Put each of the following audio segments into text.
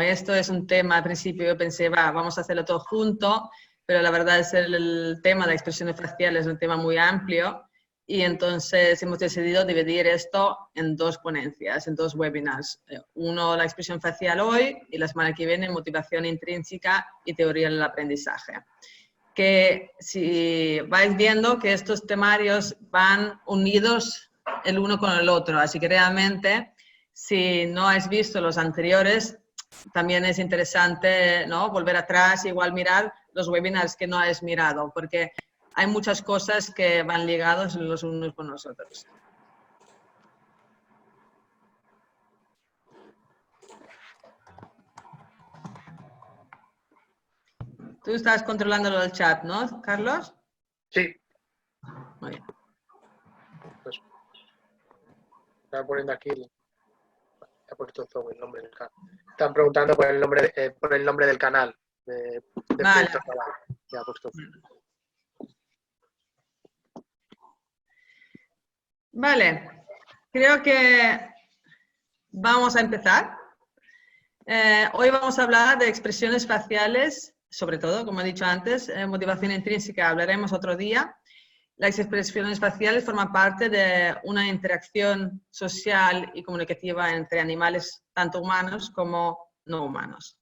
esto es un tema, al principio yo pensé, vamos a hacerlo todo junto, pero la verdad es el tema de expresiones faciales es un tema muy amplio y entonces hemos decidido dividir esto en dos ponencias, en dos webinars. Uno, la expresión facial hoy, y la semana que viene, motivación intrínseca y teoría del aprendizaje. Que si vais viendo que estos temarios van unidos el uno con el otro, así que realmente si no has visto los anteriores, también es interesante, ¿no?, volver atrás, igual mirar los webinars que no has mirado, porque hay muchas cosas que van ligados los unos con los otros. Tú estás controlando lo del chat, ¿no, Carlos? Sí. Muy bien. Pues, estaba poniendo aquí, ha puesto todo el nombre del canal. Están preguntando por el nombre del canal. De Vale. Ya ha puesto. Vale, creo que vamos a empezar. Hoy vamos a hablar de expresiones faciales, sobre todo, como he dicho antes, motivación intrínseca hablaremos otro día. Las expresiones faciales forman parte de una interacción social y comunicativa entre animales, tanto humanos como no humanos.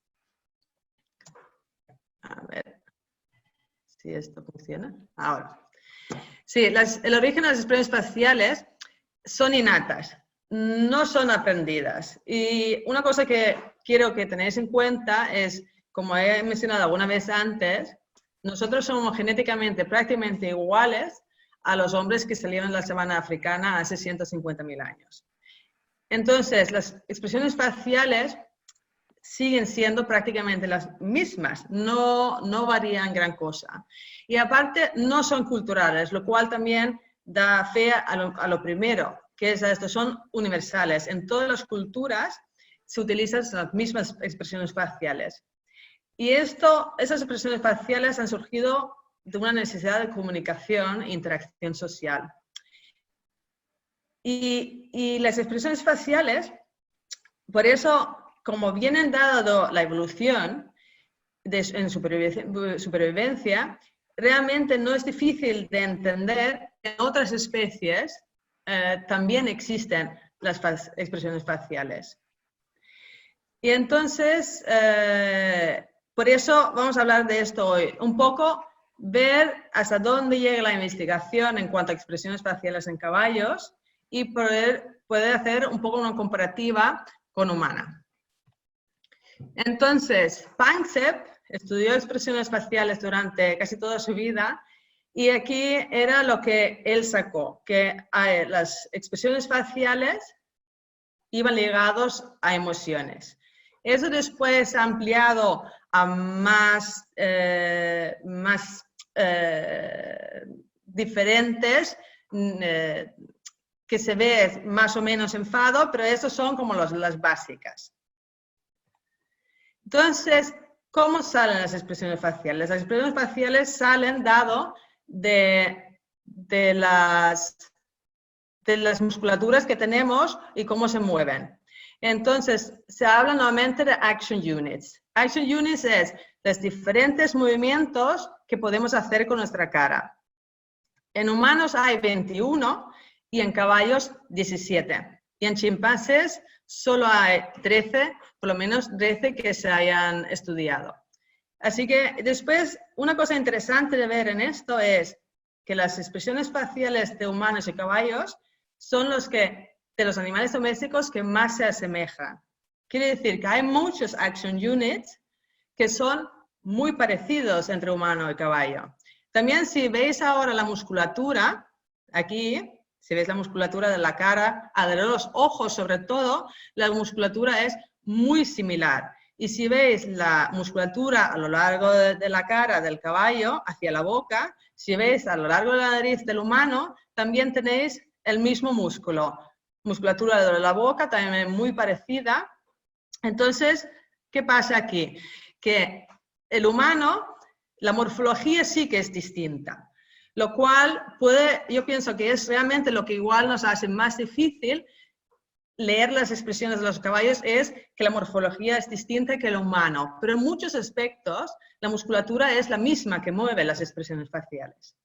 A ver si esto funciona. Ahora. Sí, el origen de las expresiones faciales son innatas, no son aprendidas. Y una cosa que quiero que tenéis en cuenta es, como he mencionado alguna vez antes, nosotros somos genéticamente prácticamente iguales a los hombres que salieron de la sabana africana hace 150.000 años. Entonces, las expresiones faciales siguen siendo prácticamente las mismas, no varían gran cosa. Y aparte, no son culturales, lo cual también da fe a lo primero, que es esto, son universales. En todas las culturas se utilizan las mismas expresiones faciales. Y esas expresiones faciales han surgido de una necesidad de comunicación e interacción social. Y las expresiones faciales, por eso, como vienen dado la evolución en supervivencia, realmente no es difícil de entender que en otras especies también existen las expresiones faciales. Y entonces, por eso vamos a hablar de esto hoy. Un poco ver hasta dónde llega la investigación en cuanto a expresiones faciales en caballos y poder hacer un poco una comparativa con humana. Entonces, Panksepp estudió expresiones faciales durante casi toda su vida y aquí era lo que él sacó, que las expresiones faciales iban ligados a emociones. Eso después ampliado a más diferentes, que se ve más o menos enfado, pero esas son como las básicas. Entonces, ¿cómo salen las expresiones faciales? Las expresiones faciales salen dado de las musculaturas que tenemos y cómo se mueven. Entonces, se habla nuevamente de action units. Action units es los diferentes movimientos que podemos hacer con nuestra cara. En humanos hay 21 y en caballos 17. Y en chimpancés solo hay 13, por lo menos 13 que se hayan estudiado. Así que después, una cosa interesante de ver en esto es que las expresiones faciales de humanos y caballos son de los animales domésticos que más se asemejan. Quiere decir que hay muchos action units que son muy parecidos entre humano y caballo. También si veis ahora la musculatura, aquí, si veis la musculatura de la cara, de los ojos sobre todo, la musculatura es muy similar. Y si veis la musculatura a lo largo de la cara del caballo, hacia la boca, si veis a lo largo de la nariz del humano, también tenéis el mismo músculo. Musculatura de la boca también muy parecida. Entonces, ¿qué pasa aquí? Que el humano, la morfología sí que es distinta, lo cual yo pienso que es realmente lo que igual nos hace más difícil leer las expresiones de los caballos es que la morfología es distinta que el humano, pero en muchos aspectos la musculatura es la misma que mueve las expresiones faciales.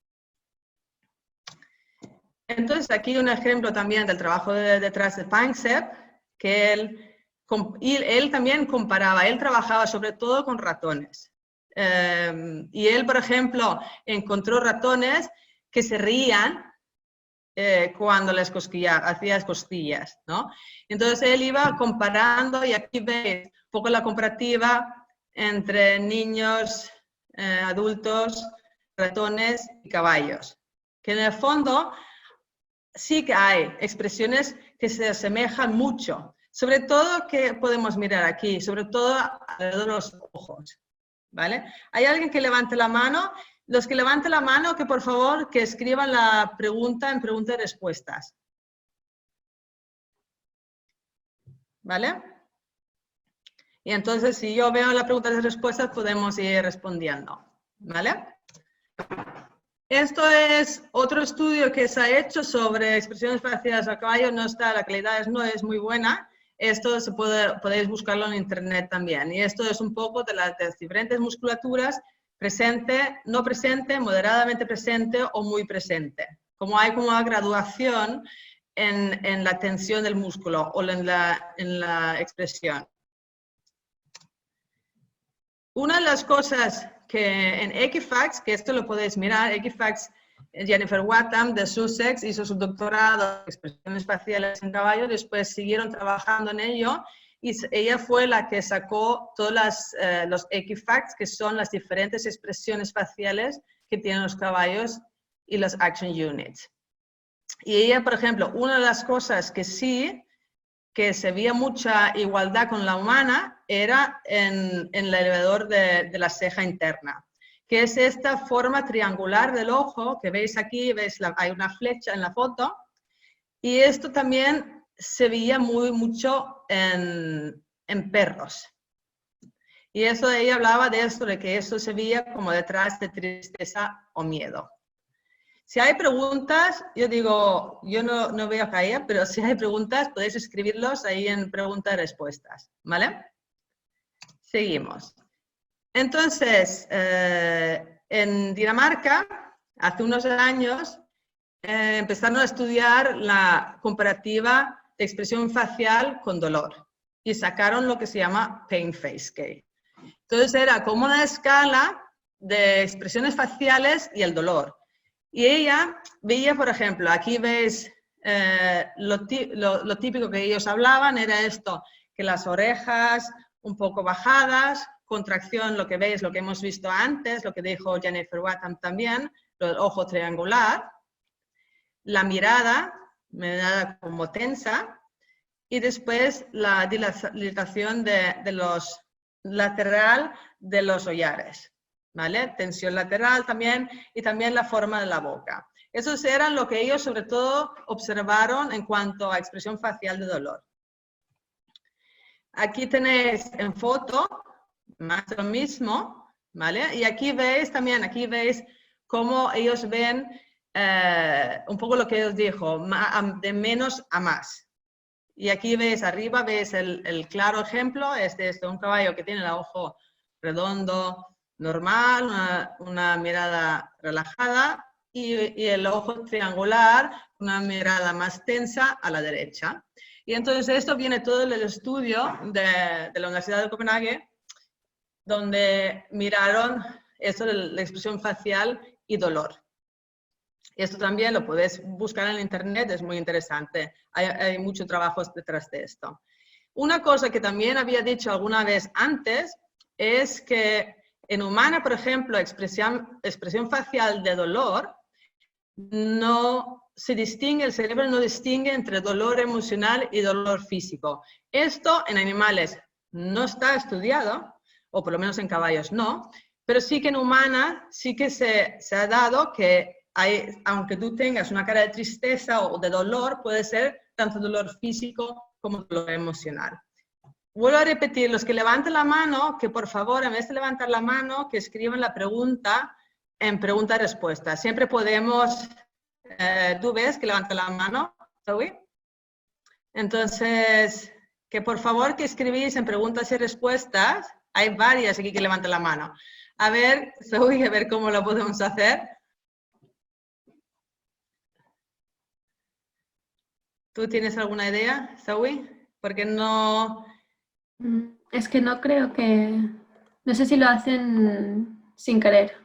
Entonces, aquí un ejemplo también del trabajo detrás de Panksepp, que él también comparaba, él trabajaba sobre todo con ratones. Y él, por ejemplo, encontró ratones que se reían cuando les hacía costillas, ¿no? Entonces él iba comparando, y aquí veis un poco la comparativa entre niños, adultos, ratones y caballos. Que en el fondo sí que hay expresiones que se asemejan mucho, sobre todo que podemos mirar aquí, sobre todo alrededor de los ojos, ¿vale? ¿Hay alguien que levante la mano? Los que levanten la mano, que por favor que escriban la pregunta en preguntas y respuestas. ¿Vale? Y entonces, si yo veo las preguntas y respuestas, podemos ir respondiendo. ¿Vale? Esto es otro estudio que se ha hecho sobre expresiones faciales a caballo. No está, la calidad no es muy buena. Esto podéis buscarlo en internet también. Y esto es un poco de las diferentes musculaturas: presente, no presente, moderadamente presente o muy presente. Como hay como una graduación en la tensión del músculo o en la expresión. Una de las cosas que en Equifax, que esto lo podéis mirar, Equifax, Jennifer Wattam de Sussex hizo su doctorado en expresiones faciales en caballo, después siguieron trabajando en ello y ella fue la que sacó todos los Equifax, que son las diferentes expresiones faciales que tienen los caballos y los Action Units. Y ella, por ejemplo, una de las cosas que sí, que se veía mucha igualdad con la humana, era en el elevador de la ceja interna, que es esta forma triangular del ojo que veis aquí, hay una flecha en la foto, y esto también se veía mucho en perros. Y eso ella hablaba de esto, de que eso se veía como detrás de tristeza o miedo. Si hay preguntas, yo digo, yo no veo acá, pero si hay preguntas, podéis escribirlos ahí en preguntas y respuestas, ¿vale? Seguimos. Entonces, en Dinamarca, hace unos años, empezaron a estudiar la comparativa de expresión facial con dolor y sacaron lo que se llama Pain Face Scale. Entonces, era como una escala de expresiones faciales y el dolor. Y ella veía, por ejemplo, aquí veis lo típico que ellos hablaban, era esto, que las orejas un poco bajadas, contracción, lo que veis, lo que hemos visto antes, lo que dijo Jennifer Wattam también, el ojo triangular, la mirada como tensa, y después la dilatación de los lateral de los hollares. ¿Vale? Tensión lateral también, y también la forma de la boca. Esos eran lo que ellos sobre todo observaron en cuanto a expresión facial de dolor. Aquí tenéis en foto más lo mismo, ¿vale? Y aquí veis también, cómo ellos ven un poco lo que os dijo, de menos a más. Y aquí veis arriba, veis el claro ejemplo, es de un caballo que tiene el ojo redondo, normal, una mirada relajada, y el ojo triangular, una mirada más tensa a la derecha. Y entonces esto viene todo del estudio de la Universidad de Copenhague, donde miraron esto de la expresión facial y dolor. Esto también lo puedes buscar en internet, es muy interesante. Hay mucho trabajo detrás de esto. Una cosa que también había dicho alguna vez antes es que en humana, por ejemplo, expresión facial de dolor, no se distingue, el cerebro no distingue entre dolor emocional y dolor físico. Esto en animales no está estudiado, o por lo menos en caballos no, pero sí que en humana sí que se ha dado que aunque tú tengas una cara de tristeza o de dolor, puede ser tanto dolor físico como dolor emocional. Vuelvo a repetir, los que levanten la mano, que por favor, en vez de levantar la mano, que escriban la pregunta en pregunta-respuesta. Siempre podemos, ¿tú ves que levanta la mano, Zoe? Entonces, que por favor que escribís en preguntas y respuestas. Hay varias aquí que levanten la mano. A ver, Zoe, a ver cómo lo podemos hacer. ¿Tú tienes alguna idea, Zoe? Porque no... Es que no creo que... No sé si lo hacen sin querer.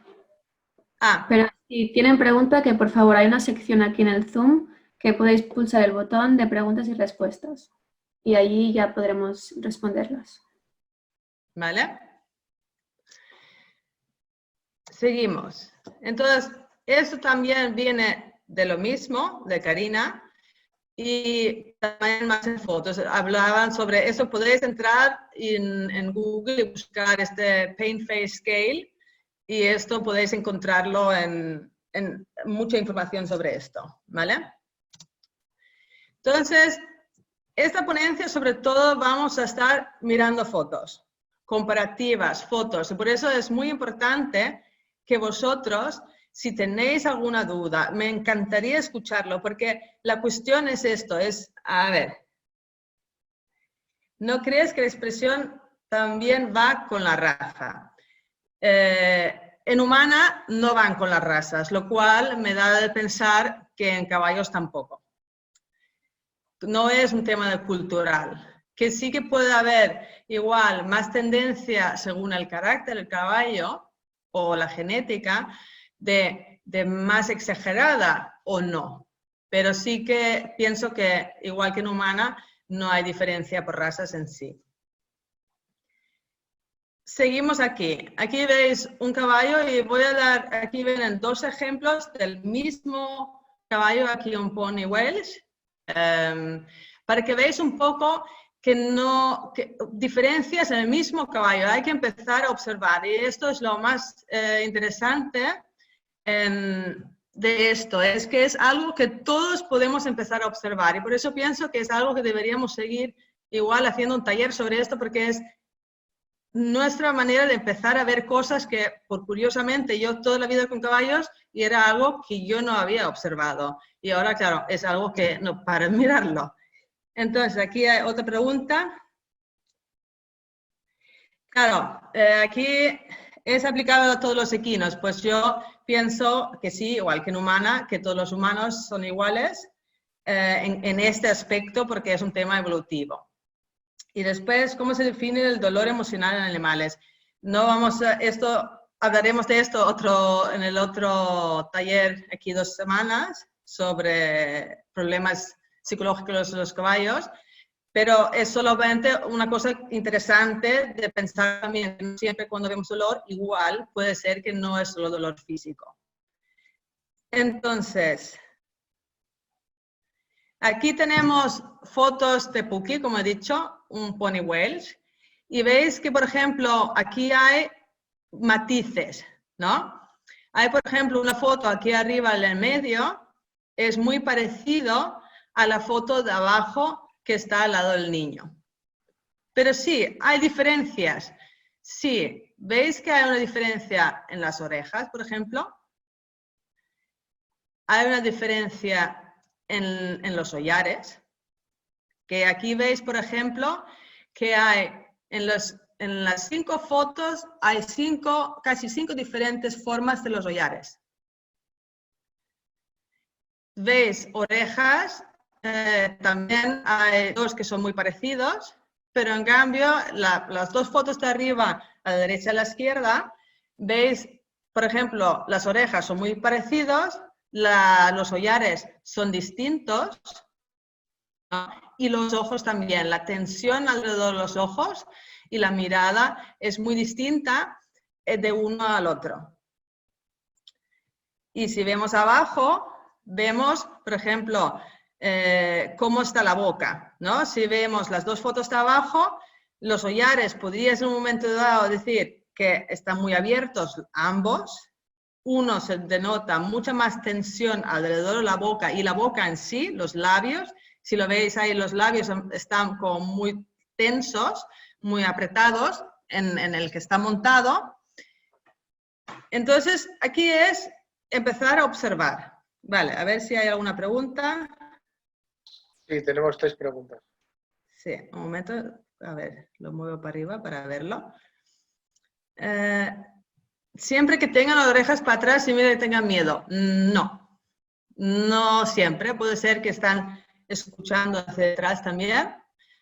Ah, Pero si tienen pregunta, que por favor hay una sección aquí en el Zoom que podéis pulsar el botón de preguntas y respuestas. Y allí ya podremos responderlas. ¿vale? Seguimos. Entonces, eso también viene de lo mismo, de Karina, y también más en fotos. Hablaban sobre eso. Podéis entrar en Google y buscar este Paint Face Scale, y esto podéis encontrarlo en mucha información sobre esto, ¿vale? Entonces, esta ponencia sobre todo vamos a estar mirando fotos, comparativas, fotos, y por eso es muy importante que vosotros, si tenéis alguna duda, me encantaría escucharlo, porque la cuestión es esto, es, a ver, ¿no crees que la expresión también va con la raza? En humana no van con las razas, lo cual me da de pensar que en caballos tampoco. No es un tema de cultural, que sí que puede haber igual más tendencia según el carácter del caballo o la genética de más exagerada o no, pero sí que pienso que igual que en humana no hay diferencia por razas en sí. Seguimos aquí. Aquí veis un caballo y voy a dar, aquí vienen dos ejemplos del mismo caballo, aquí un Pony Welsh, para que veáis un poco que diferencias en el mismo caballo, hay que empezar a observar, y esto es lo más interesante de esto, es que es algo que todos podemos empezar a observar, y por eso pienso que es algo que deberíamos seguir igual haciendo un taller sobre esto, porque es nuestra manera de empezar a ver cosas que, por curiosamente, yo toda la vida con caballos y era algo que yo no había observado. Y ahora, claro, es algo que no para de mirarlo. Entonces, aquí hay otra pregunta. Claro, aquí es aplicable a todos los equinos. Pues yo pienso que sí, igual que en humana, que todos los humanos son iguales en este aspecto porque es un tema evolutivo. Y después, ¿cómo se define el dolor emocional en animales? No vamos a hablaremos de esto en el otro taller aquí 2 semanas sobre problemas psicológicos de los caballos, pero es solamente una cosa interesante de pensar también que siempre cuando vemos dolor, igual puede ser que no es solo dolor físico. Entonces, aquí tenemos fotos de Puki, como he dicho, un Pony Welsh, y veis que, por ejemplo, aquí hay matices, ¿no? Hay, por ejemplo, una foto aquí arriba en el medio, es muy parecido a la foto de abajo que está al lado del niño. Pero sí, hay diferencias. Sí, ¿veis que hay una diferencia en las orejas, por ejemplo? Hay una diferencia en los hollares, que aquí veis, por ejemplo, que hay en las 5 fotos hay casi 5 diferentes formas de los hollares. Veis orejas, también hay 2 que son muy parecidos, pero en cambio las 2 fotos de arriba, a la derecha y a la izquierda, veis, por ejemplo, las orejas son muy parecidos, los hollares son distintos, ¿no? Y los ojos también, la tensión alrededor de los ojos y la mirada es muy distinta de uno al otro. Y si vemos abajo, vemos, por ejemplo, cómo está la boca, ¿no? Si vemos las 2 fotos de abajo, los hollares podrías en un momento dado decir que están muy abiertos ambos. Uno se denota mucha más tensión alrededor de la boca y la boca en sí, los labios. Si lo veis ahí, los labios están como muy tensos, muy apretados en el que está montado. Entonces, aquí es empezar a observar. Vale, a ver si hay alguna pregunta. Sí, tenemos 3 preguntas. Sí, un momento. A ver, lo muevo para arriba para verlo. Siempre que tengan las orejas para atrás y que tengan miedo. No, no siempre. Puede ser que están escuchando hacia atrás también.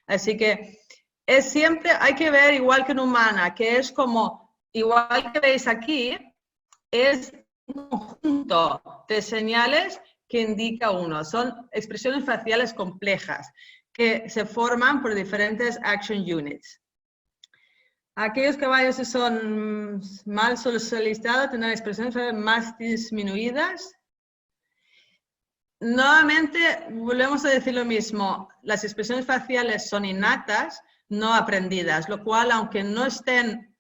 Así que es siempre, hay que ver igual que en humana, que es como, igual que veis aquí, es un conjunto de señales que indica uno. Son expresiones faciales complejas que se forman por diferentes action units. Aquellos caballos que son mal socializados tendrán expresiones más disminuidas. Nuevamente, volvemos a decir lo mismo. Las expresiones faciales son innatas, no aprendidas, lo cual, aunque no estén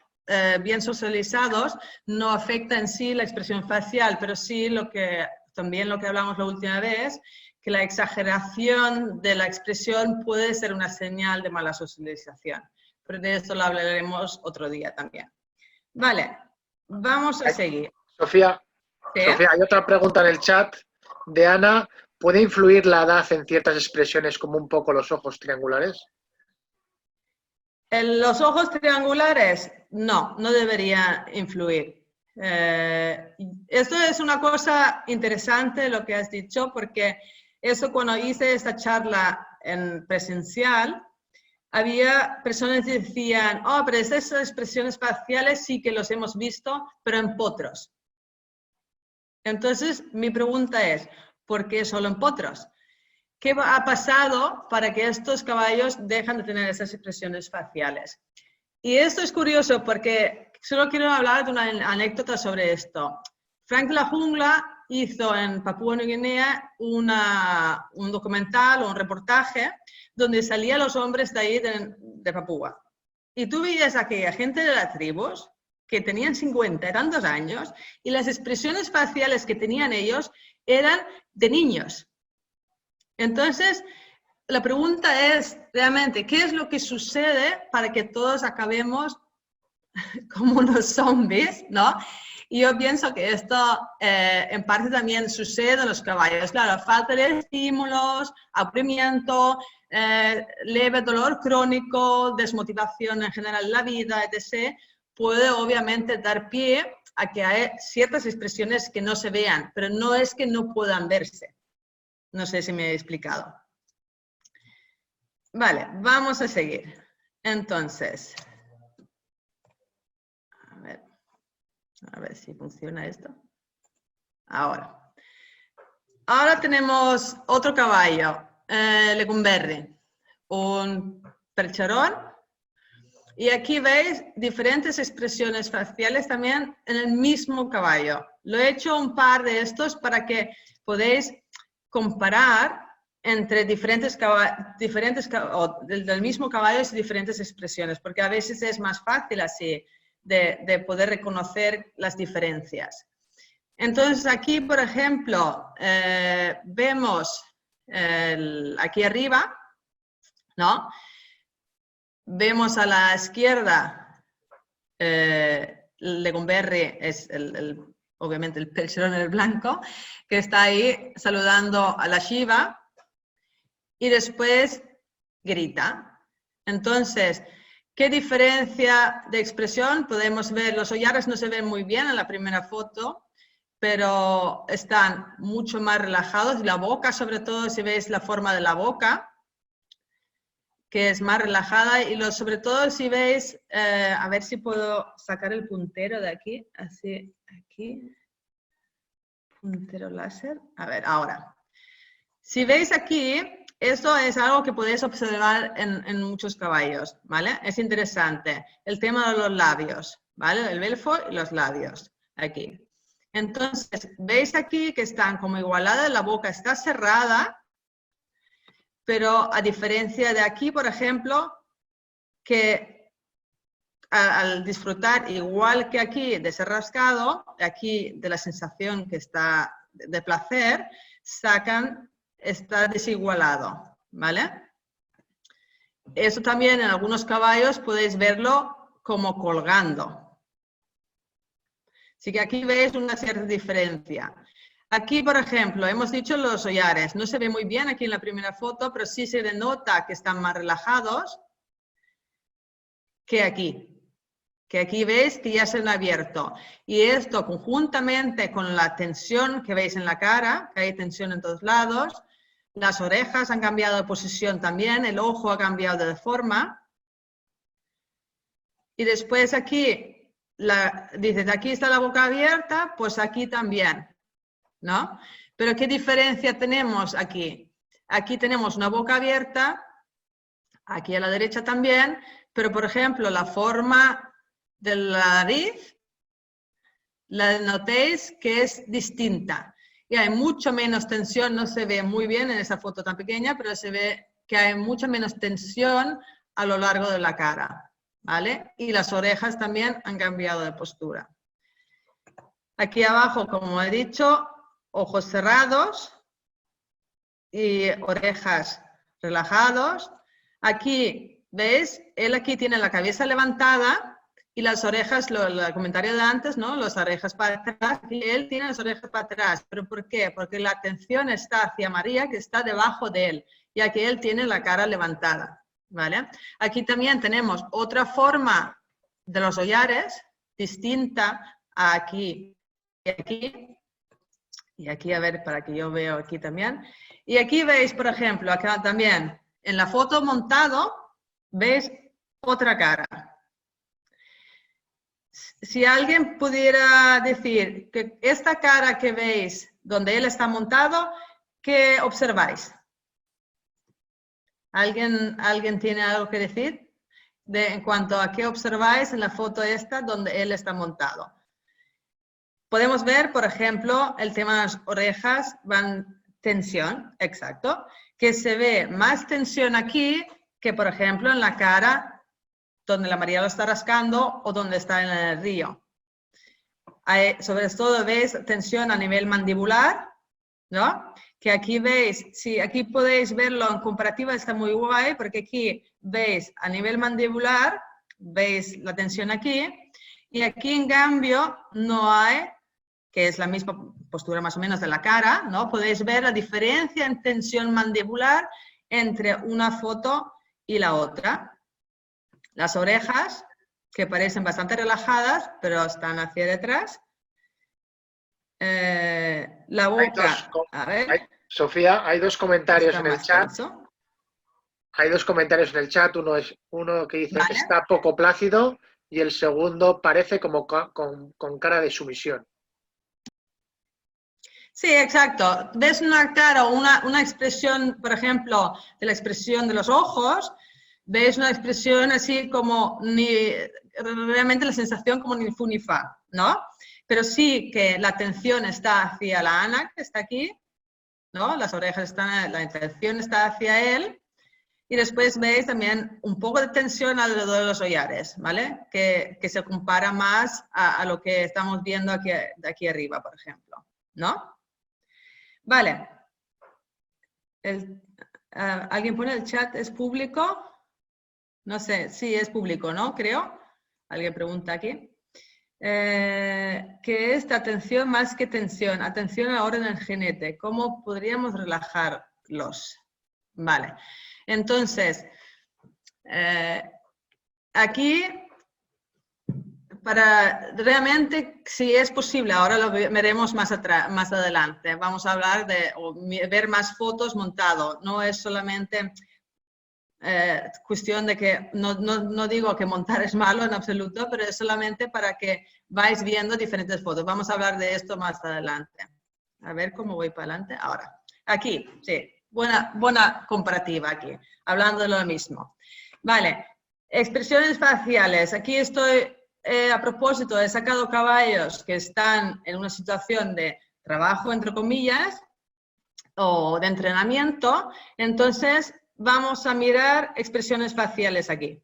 bien socializados, no afecta en sí la expresión facial, pero sí también lo que hablamos la última vez, que la exageración de la expresión puede ser una señal de mala socialización. Pero de esto lo hablaremos otro día también. Vale, vamos a seguir. Sofía, ¿Sí? Sofía, hay otra pregunta en el chat de Ana. ¿Puede influir la edad en ciertas expresiones como un poco los ojos triangulares? En los ojos triangulares, no debería influir. Esto es una cosa interesante lo que has dicho, porque eso cuando hice esta charla en presencial, había personas que decían, oh, pero esas expresiones faciales sí que los hemos visto, pero en potros. Entonces, mi pregunta es, ¿por qué solo en potros? ¿Qué ha pasado para que estos caballos dejan de tener esas expresiones faciales? Y esto es curioso porque solo quiero hablar de una anécdota sobre esto. Frank de la Jungla hizo en Papúa Nueva Guinea un documental o un reportaje donde salían los hombres de ahí de Papúa. Y tú veías a aquella gente de las tribus que tenían 50 y tantos años y las expresiones faciales que tenían ellos eran de niños. Entonces, la pregunta es realmente, ¿qué es lo que sucede para que todos acabemos como unos zombies, ¿no? Y yo pienso que esto en parte también sucede en los caballos. Claro, falta de estímulos, aburrimiento, leve dolor crónico, desmotivación en general en la vida, etc., puede obviamente dar pie a que hay ciertas expresiones que no se vean, pero no es que no puedan verse. No sé si me he explicado. Vale, vamos a seguir. Entonces, a ver si funciona esto. Ahora tenemos otro caballo, Lecumberri, un percherón. Y aquí veis diferentes expresiones faciales también en el mismo caballo. Lo he hecho un par de estos para que podáis comparar entre diferentes del mismo caballo y diferentes expresiones, porque a veces es más fácil así de poder reconocer las diferencias. Entonces aquí, por ejemplo, vemos aquí arriba, ¿no? Vemos a la izquierda, Lecumberri es obviamente el percherón en el blanco, que está ahí saludando a la Shiva y después grita. Entonces, ¿qué diferencia de expresión podemos ver? Los hollares no se ven muy bien en la primera foto, pero están mucho más relajados. Y la boca, sobre todo, si veis la forma de la boca, que es más relajada. Y sobre todo, si veis, a ver si puedo sacar el puntero de aquí, así, aquí. Puntero láser. A ver, ahora. Si veis aquí, esto es algo que podéis observar en muchos caballos, ¿vale? Es interesante. El tema de los labios, ¿vale? El belfo y los labios, aquí. Entonces, veis aquí que están como igualadas, la boca está cerrada, pero a diferencia de aquí, por ejemplo, que al disfrutar igual que aquí de ser rascado, aquí de la sensación que está de placer, está desigualado, ¿vale? Eso también en algunos caballos podéis verlo como colgando. Así que aquí veis una cierta diferencia. Aquí, por ejemplo, hemos dicho los collares. No se ve muy bien aquí en la primera foto, pero sí se denota que están más relajados que aquí. Que aquí veis que ya se han abierto. Y esto conjuntamente con la tensión que veis en la cara, que hay tensión en todos lados, las orejas han cambiado de posición también, el ojo ha cambiado de forma. Y después aquí, dices, aquí está la boca abierta, pues aquí también, ¿no? Pero ¿qué diferencia tenemos aquí? Aquí tenemos una boca abierta, aquí a la derecha también, pero por ejemplo la forma de la nariz, la notéis que es distinta. Y hay mucho menos tensión, no se ve muy bien en esa foto tan pequeña, pero se ve que hay mucha menos tensión a lo largo de la cara, ¿vale? Y las orejas también han cambiado de postura. Aquí abajo, como he dicho, ojos cerrados y orejas relajados. Aquí, ¿veis? Él aquí tiene la cabeza levantada y las orejas, el comentario de antes, ¿no? Las orejas para atrás, y él tiene las orejas para atrás. ¿Pero por qué? Porque la atención está hacia María, que está debajo de él, ya que él tiene la cara levantada, ¿vale? Aquí también tenemos otra forma de los collares, distinta a aquí y aquí. Y aquí, a ver, para que yo vea aquí también. Y aquí veis, por ejemplo, acá también, en la foto montado, veis otra cara. Si alguien pudiera decir que esta cara que veis donde él está montado, ¿qué observáis? ¿Alguien tiene algo que decir en cuanto a qué observáis en la foto esta donde él está montado? Podemos ver, por ejemplo, el tema de las orejas, van tensión, exacto, que se ve más tensión aquí que, por ejemplo, en la cara donde la María lo está rascando o donde está en el río. Sobre todo veis tensión a nivel mandibular, ¿no? Que aquí veis, sí, aquí podéis verlo en comparativa, está muy guay, porque aquí veis a nivel mandibular, veis la tensión aquí, y aquí en cambio no hay, que es la misma postura más o menos de la cara, ¿no? Podéis ver la diferencia en tensión mandibular entre una foto y la otra. Las orejas, que parecen bastante relajadas, pero están hacia detrás. La boca, a ver. Sofía, hay dos comentarios en el chat. Tenso. Hay dos comentarios en el chat. Uno que dice, ¿Vale? está poco plácido, y el segundo parece como con cara de sumisión. Sí, exacto. Ves una cara o una expresión, por ejemplo, de la expresión de los ojos, ves una expresión así como realmente la sensación como ni fu ni fa, ¿no? Pero sí que la atención está hacia la Ana, que está aquí, ¿no? Las orejas están, la atención está hacia él. Y después veis también un poco de tensión alrededor de los collares, ¿vale? Que se compara más a lo que estamos viendo aquí, de aquí arriba, por ejemplo, ¿no? Vale. ¿Alguien pone el chat? ¿Es público? No sé, sí, es público, ¿no? Creo. Alguien pregunta aquí. ¿Qué es atención más que tensión? Atención a la hora del jinete. ¿Cómo podríamos relajarlos? Vale. Entonces, aquí, para realmente, si es posible, ahora lo veremos más adelante. Vamos a hablar o ver más fotos montado. No es solamente cuestión de que, no digo que montar es malo en absoluto, pero es solamente para que vais viendo diferentes fotos. Vamos a hablar de esto más adelante. A ver cómo voy para adelante. Ahora, aquí, sí, buena comparativa aquí, hablando de lo mismo. Vale, expresiones faciales. Aquí estoy, a propósito, he sacado caballos que están en una situación de trabajo, entre comillas, o de entrenamiento. Entonces, vamos a mirar expresiones faciales aquí.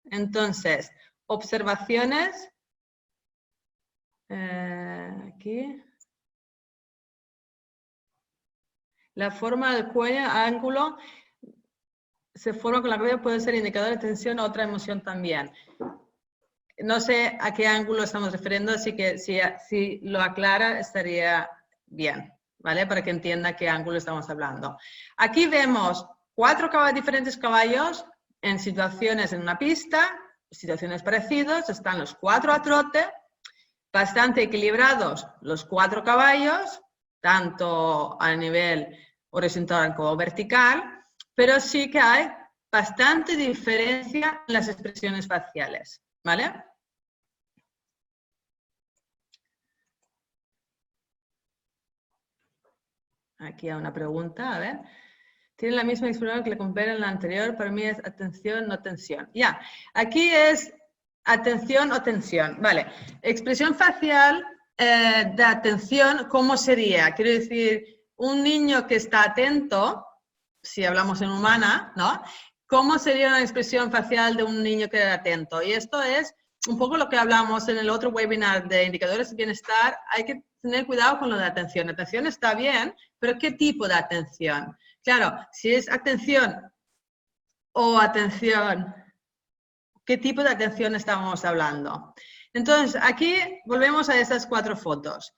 Entonces, observaciones. Aquí. La forma del cuello, ángulo, se forma con la cabeza, puede ser indicador de tensión o otra emoción también. No sé a qué ángulo estamos refiriendo, así que si lo aclara estaría bien, ¿vale? Para que entienda qué ángulo estamos hablando. Aquí vemos diferentes caballos en situaciones en una pista, situaciones parecidas, están los 4 a trote, bastante equilibrados los 4 caballos, tanto a nivel horizontal como vertical, pero sí que hay bastante diferencia en las expresiones faciales, ¿vale? Aquí hay una pregunta, a ver. Tiene la misma expresión que le compré en la anterior, para mí es atención, no tensión. Ya, aquí es atención o tensión, vale. Expresión facial de atención, ¿cómo sería? Quiero decir, un niño que está atento, si hablamos en humana, ¿no? ¿Cómo sería una expresión facial de un niño que está atento? Y esto es un poco lo que hablamos en el otro webinar de indicadores de bienestar. Hay que tener cuidado con lo de atención. Atención está bien, pero ¿qué tipo de atención? Claro, si es atención o atención, ¿qué tipo de atención estamos hablando? Entonces, aquí volvemos a estas 4 fotos.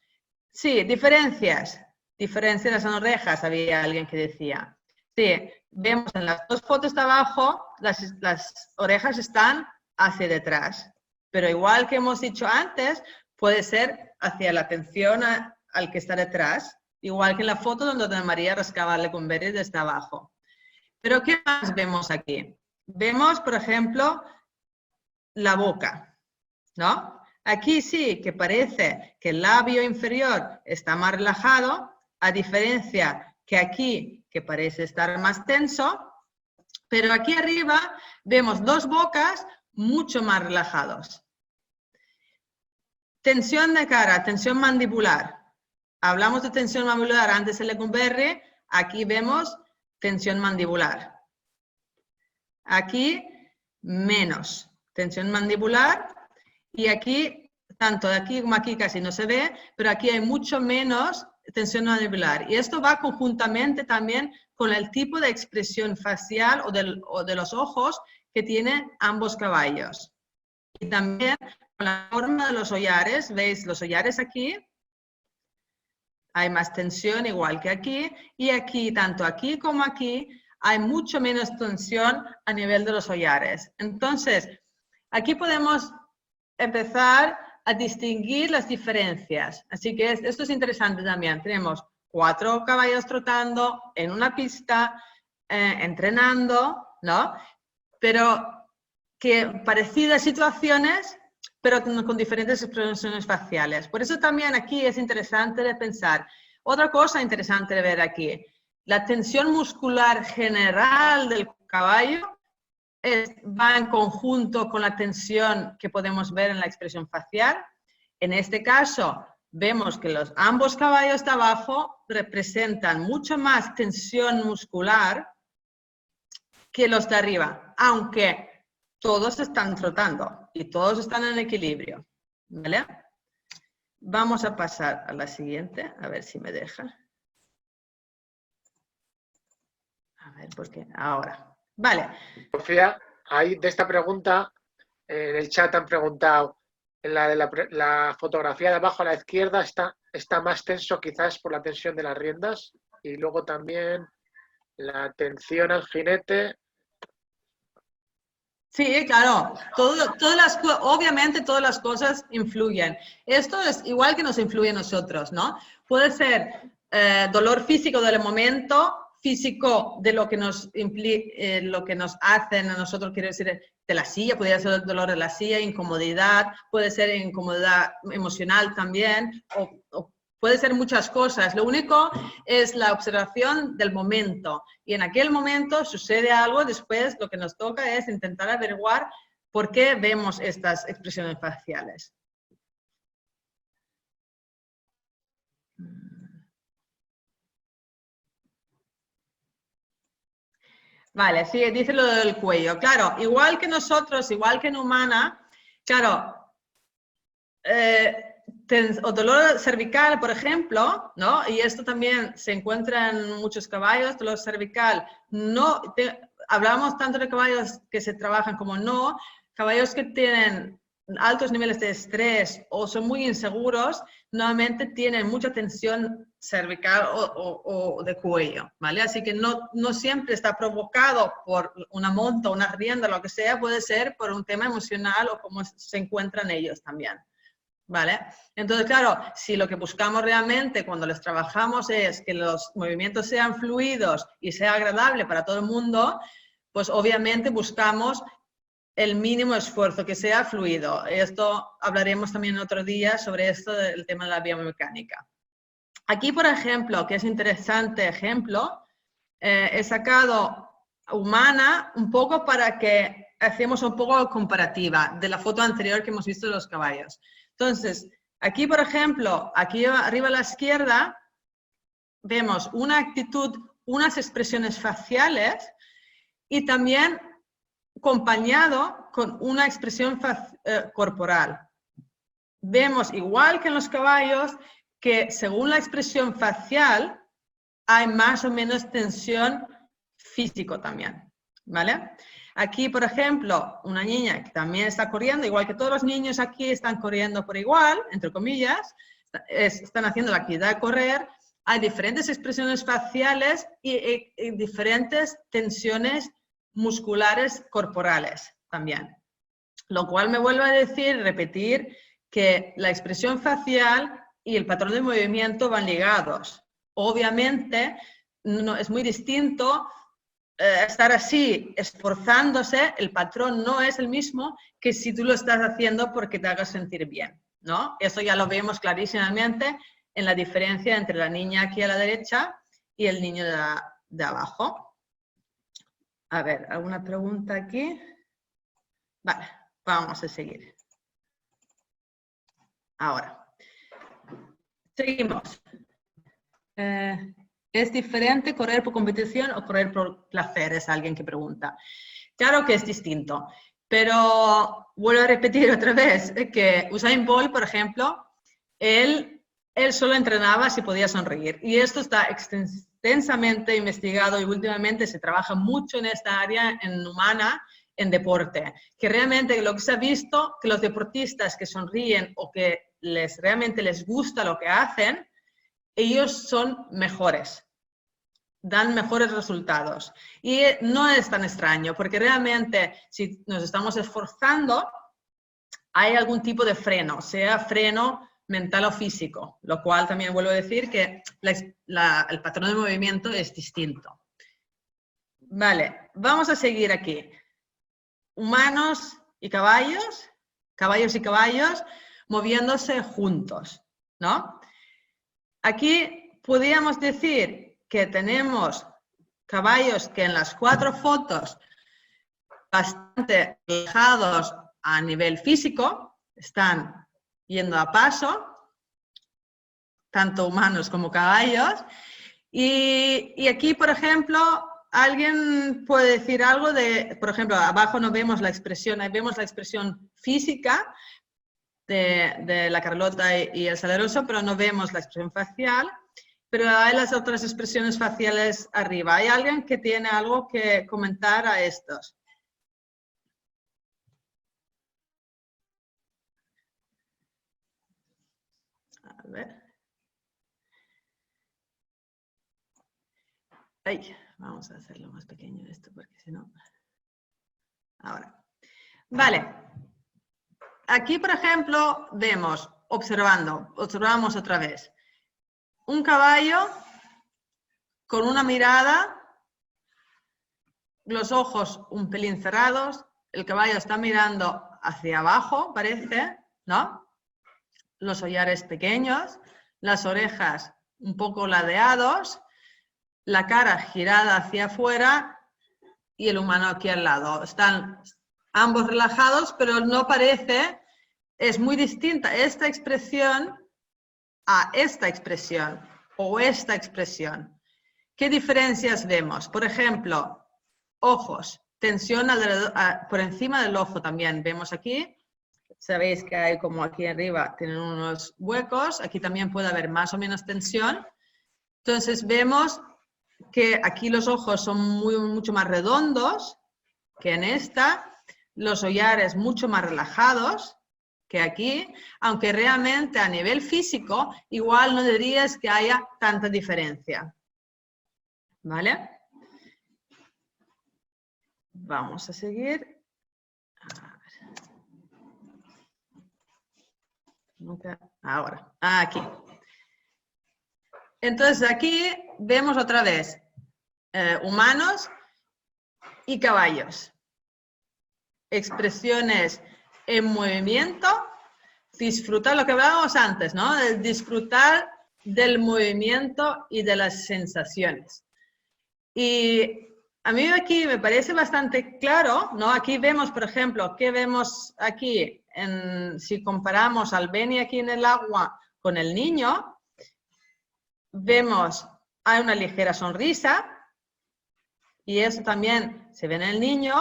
Sí, diferencias. Diferencias en las orejas, había alguien que decía. Sí, vemos en las 2 fotos de abajo, las orejas están hacia detrás. Pero igual que hemos dicho antes, puede ser hacia la atención al que está detrás. Igual que en la foto donde María rascaba el Lecumberri desde abajo. Pero ¿qué más vemos aquí? Vemos, por ejemplo, la boca, ¿no? Aquí sí que parece que el labio inferior está más relajado, a diferencia que aquí, que parece estar más tenso, pero aquí arriba vemos 2 bocas mucho más relajados. Tensión de cara, tensión mandibular. Hablamos de tensión mandibular antes en Lecumberri, aquí vemos tensión mandibular. Aquí menos tensión mandibular y aquí, tanto de aquí como aquí casi no se ve, pero aquí hay mucho menos tensión mandibular. Y esto va conjuntamente también con el tipo de expresión facial o de los ojos que tienen ambos caballos. Y también con la forma de los hollares, ¿veis los hollares aquí? Hay más tensión igual que aquí, y aquí, tanto aquí como aquí, hay mucho menos tensión a nivel de los hollares. Entonces, aquí podemos empezar a distinguir las diferencias. Así que esto es interesante también. Tenemos 4 caballos trotando en una pista, entrenando, ¿no? Pero que parecidas situaciones, pero con diferentes expresiones faciales. Por eso también aquí es interesante de pensar. Otra cosa interesante de ver aquí, la tensión muscular general del caballo va en conjunto con la tensión que podemos ver en la expresión facial. En este caso, vemos que ambos caballos de abajo representan mucho más tensión muscular que los de arriba, aunque todos están trotando y todos están en equilibrio, ¿vale? Vamos a pasar a la siguiente, a ver si me deja. A ver, ¿por qué? Ahora. Vale. Sofía, ahí de esta pregunta, en el chat han preguntado, en la fotografía de abajo a la izquierda está más tenso quizás por la tensión de las riendas y luego también la tensión al jinete. Sí, claro, obviamente todas las cosas influyen. Esto es igual que nos influye a nosotros, ¿no? Puede ser dolor físico del momento, físico de lo que nos hacen a nosotros, quiero decir, de la silla, podría ser el dolor de la silla, incomodidad, puede ser incomodidad emocional también, o puede ser muchas cosas. Lo único es la observación del momento. Y en aquel momento sucede algo, después lo que nos toca es intentar averiguar por qué vemos estas expresiones faciales. Vale, sí, dice lo del cuello. Claro, igual que nosotros, igual que en humana, claro, o dolor cervical, por ejemplo, ¿no? Y esto también se encuentra en muchos caballos, dolor cervical. Hablamos tanto de caballos que se trabajan como no, caballos que tienen altos niveles de estrés o son muy inseguros, normalmente tienen mucha tensión cervical o de cuello, ¿vale? Así que no siempre está provocado por una monta, una rienda, lo que sea, puede ser por un tema emocional o cómo se encuentran ellos también, ¿vale? Entonces, claro, si lo que buscamos realmente cuando les trabajamos es que los movimientos sean fluidos y sea agradable para todo el mundo, pues obviamente buscamos el mínimo esfuerzo, que sea fluido. Esto hablaremos también otro día sobre esto del tema de la biomecánica. Aquí, por ejemplo, que es interesante ejemplo, he sacado humana un poco para que hacemos un poco comparativa de la foto anterior que hemos visto de los caballos. Entonces, aquí, por ejemplo, aquí arriba a la izquierda, vemos una actitud, unas expresiones faciales y también acompañado con una expresión corporal. Vemos, igual que en los caballos, que según la expresión facial hay más o menos tensión físico también, ¿vale? Aquí, por ejemplo, una niña que también está corriendo, igual que todos los niños aquí están corriendo por igual, entre comillas, están haciendo la actividad de correr, hay diferentes expresiones faciales y diferentes tensiones musculares corporales también. Lo cual me vuelve a decir, repetir, que la expresión facial y el patrón de movimiento van ligados. Obviamente, no, es muy distinto estar así, esforzándose, el patrón no es el mismo que si tú lo estás haciendo porque te hagas sentir bien, ¿no? Eso ya lo vemos clarísimamente en la diferencia entre la niña aquí a la derecha y el niño de abajo. A ver, ¿alguna pregunta aquí? Vale, vamos a seguir. Ahora, seguimos. ¿Es diferente correr por competición o correr por placer? Es alguien que pregunta. Claro que es distinto, pero vuelvo a repetir otra vez que Usain Bolt, por ejemplo, él solo entrenaba si podía sonreír. Y esto está extensamente investigado y últimamente se trabaja mucho en esta área, en humana, en deporte. Que realmente lo que se ha visto, que los deportistas que sonríen o que realmente les gusta lo que hacen, ellos son mejores, dan mejores resultados. Y no es tan extraño, porque realmente si nos estamos esforzando, hay algún tipo de freno, sea freno mental o físico, lo cual también vuelvo a decir que el patrón de movimiento es distinto. Vale, vamos a seguir aquí. Humanos y caballos y caballos moviéndose juntos, ¿no? Aquí podríamos decir que tenemos caballos que en las 4 fotos bastante relajados a nivel físico, están yendo a paso, tanto humanos como caballos. Y aquí, por ejemplo, alguien puede decir algo de, por ejemplo, abajo no vemos la expresión, ahí vemos la expresión física de la Carlota y el Saleroso, pero no vemos la expresión facial, pero hay las otras expresiones faciales arriba. ¿Hay alguien que tiene algo que comentar a estos? A ver. Ay, vamos a hacerlo más pequeño esto, porque si no... Ahora. Vale. Aquí, por ejemplo, vemos, observamos otra vez, un caballo con una mirada, los ojos un pelín cerrados, el caballo está mirando hacia abajo, parece, ¿no? Los collares pequeños, las orejas un poco ladeados, la cara girada hacia afuera y el humano aquí al lado. Están ambos relajados, pero no parece, es muy distinta esta expresión a esta expresión o esta expresión. ¿Qué diferencias vemos? Por ejemplo, ojos, tensión por encima del ojo también. Vemos aquí, sabéis que hay como aquí arriba, tienen unos huecos, aquí también puede haber más o menos tensión. Entonces vemos que aquí los ojos son mucho más redondos que en esta, los collares mucho más relajados, que aquí, aunque realmente a nivel físico, igual no dirías que haya tanta diferencia. ¿Vale? Vamos a seguir. Ahora, aquí. Entonces aquí vemos otra vez humanos y caballos. Expresiones en movimiento, disfrutar lo que hablábamos antes, ¿no? El disfrutar del movimiento y de las sensaciones. Y a mí aquí me parece bastante claro, ¿no? Aquí vemos, por ejemplo, ¿qué vemos aquí? Si comparamos al Benny aquí en el agua con el niño, vemos, hay una ligera sonrisa, y eso también se ve en el niño.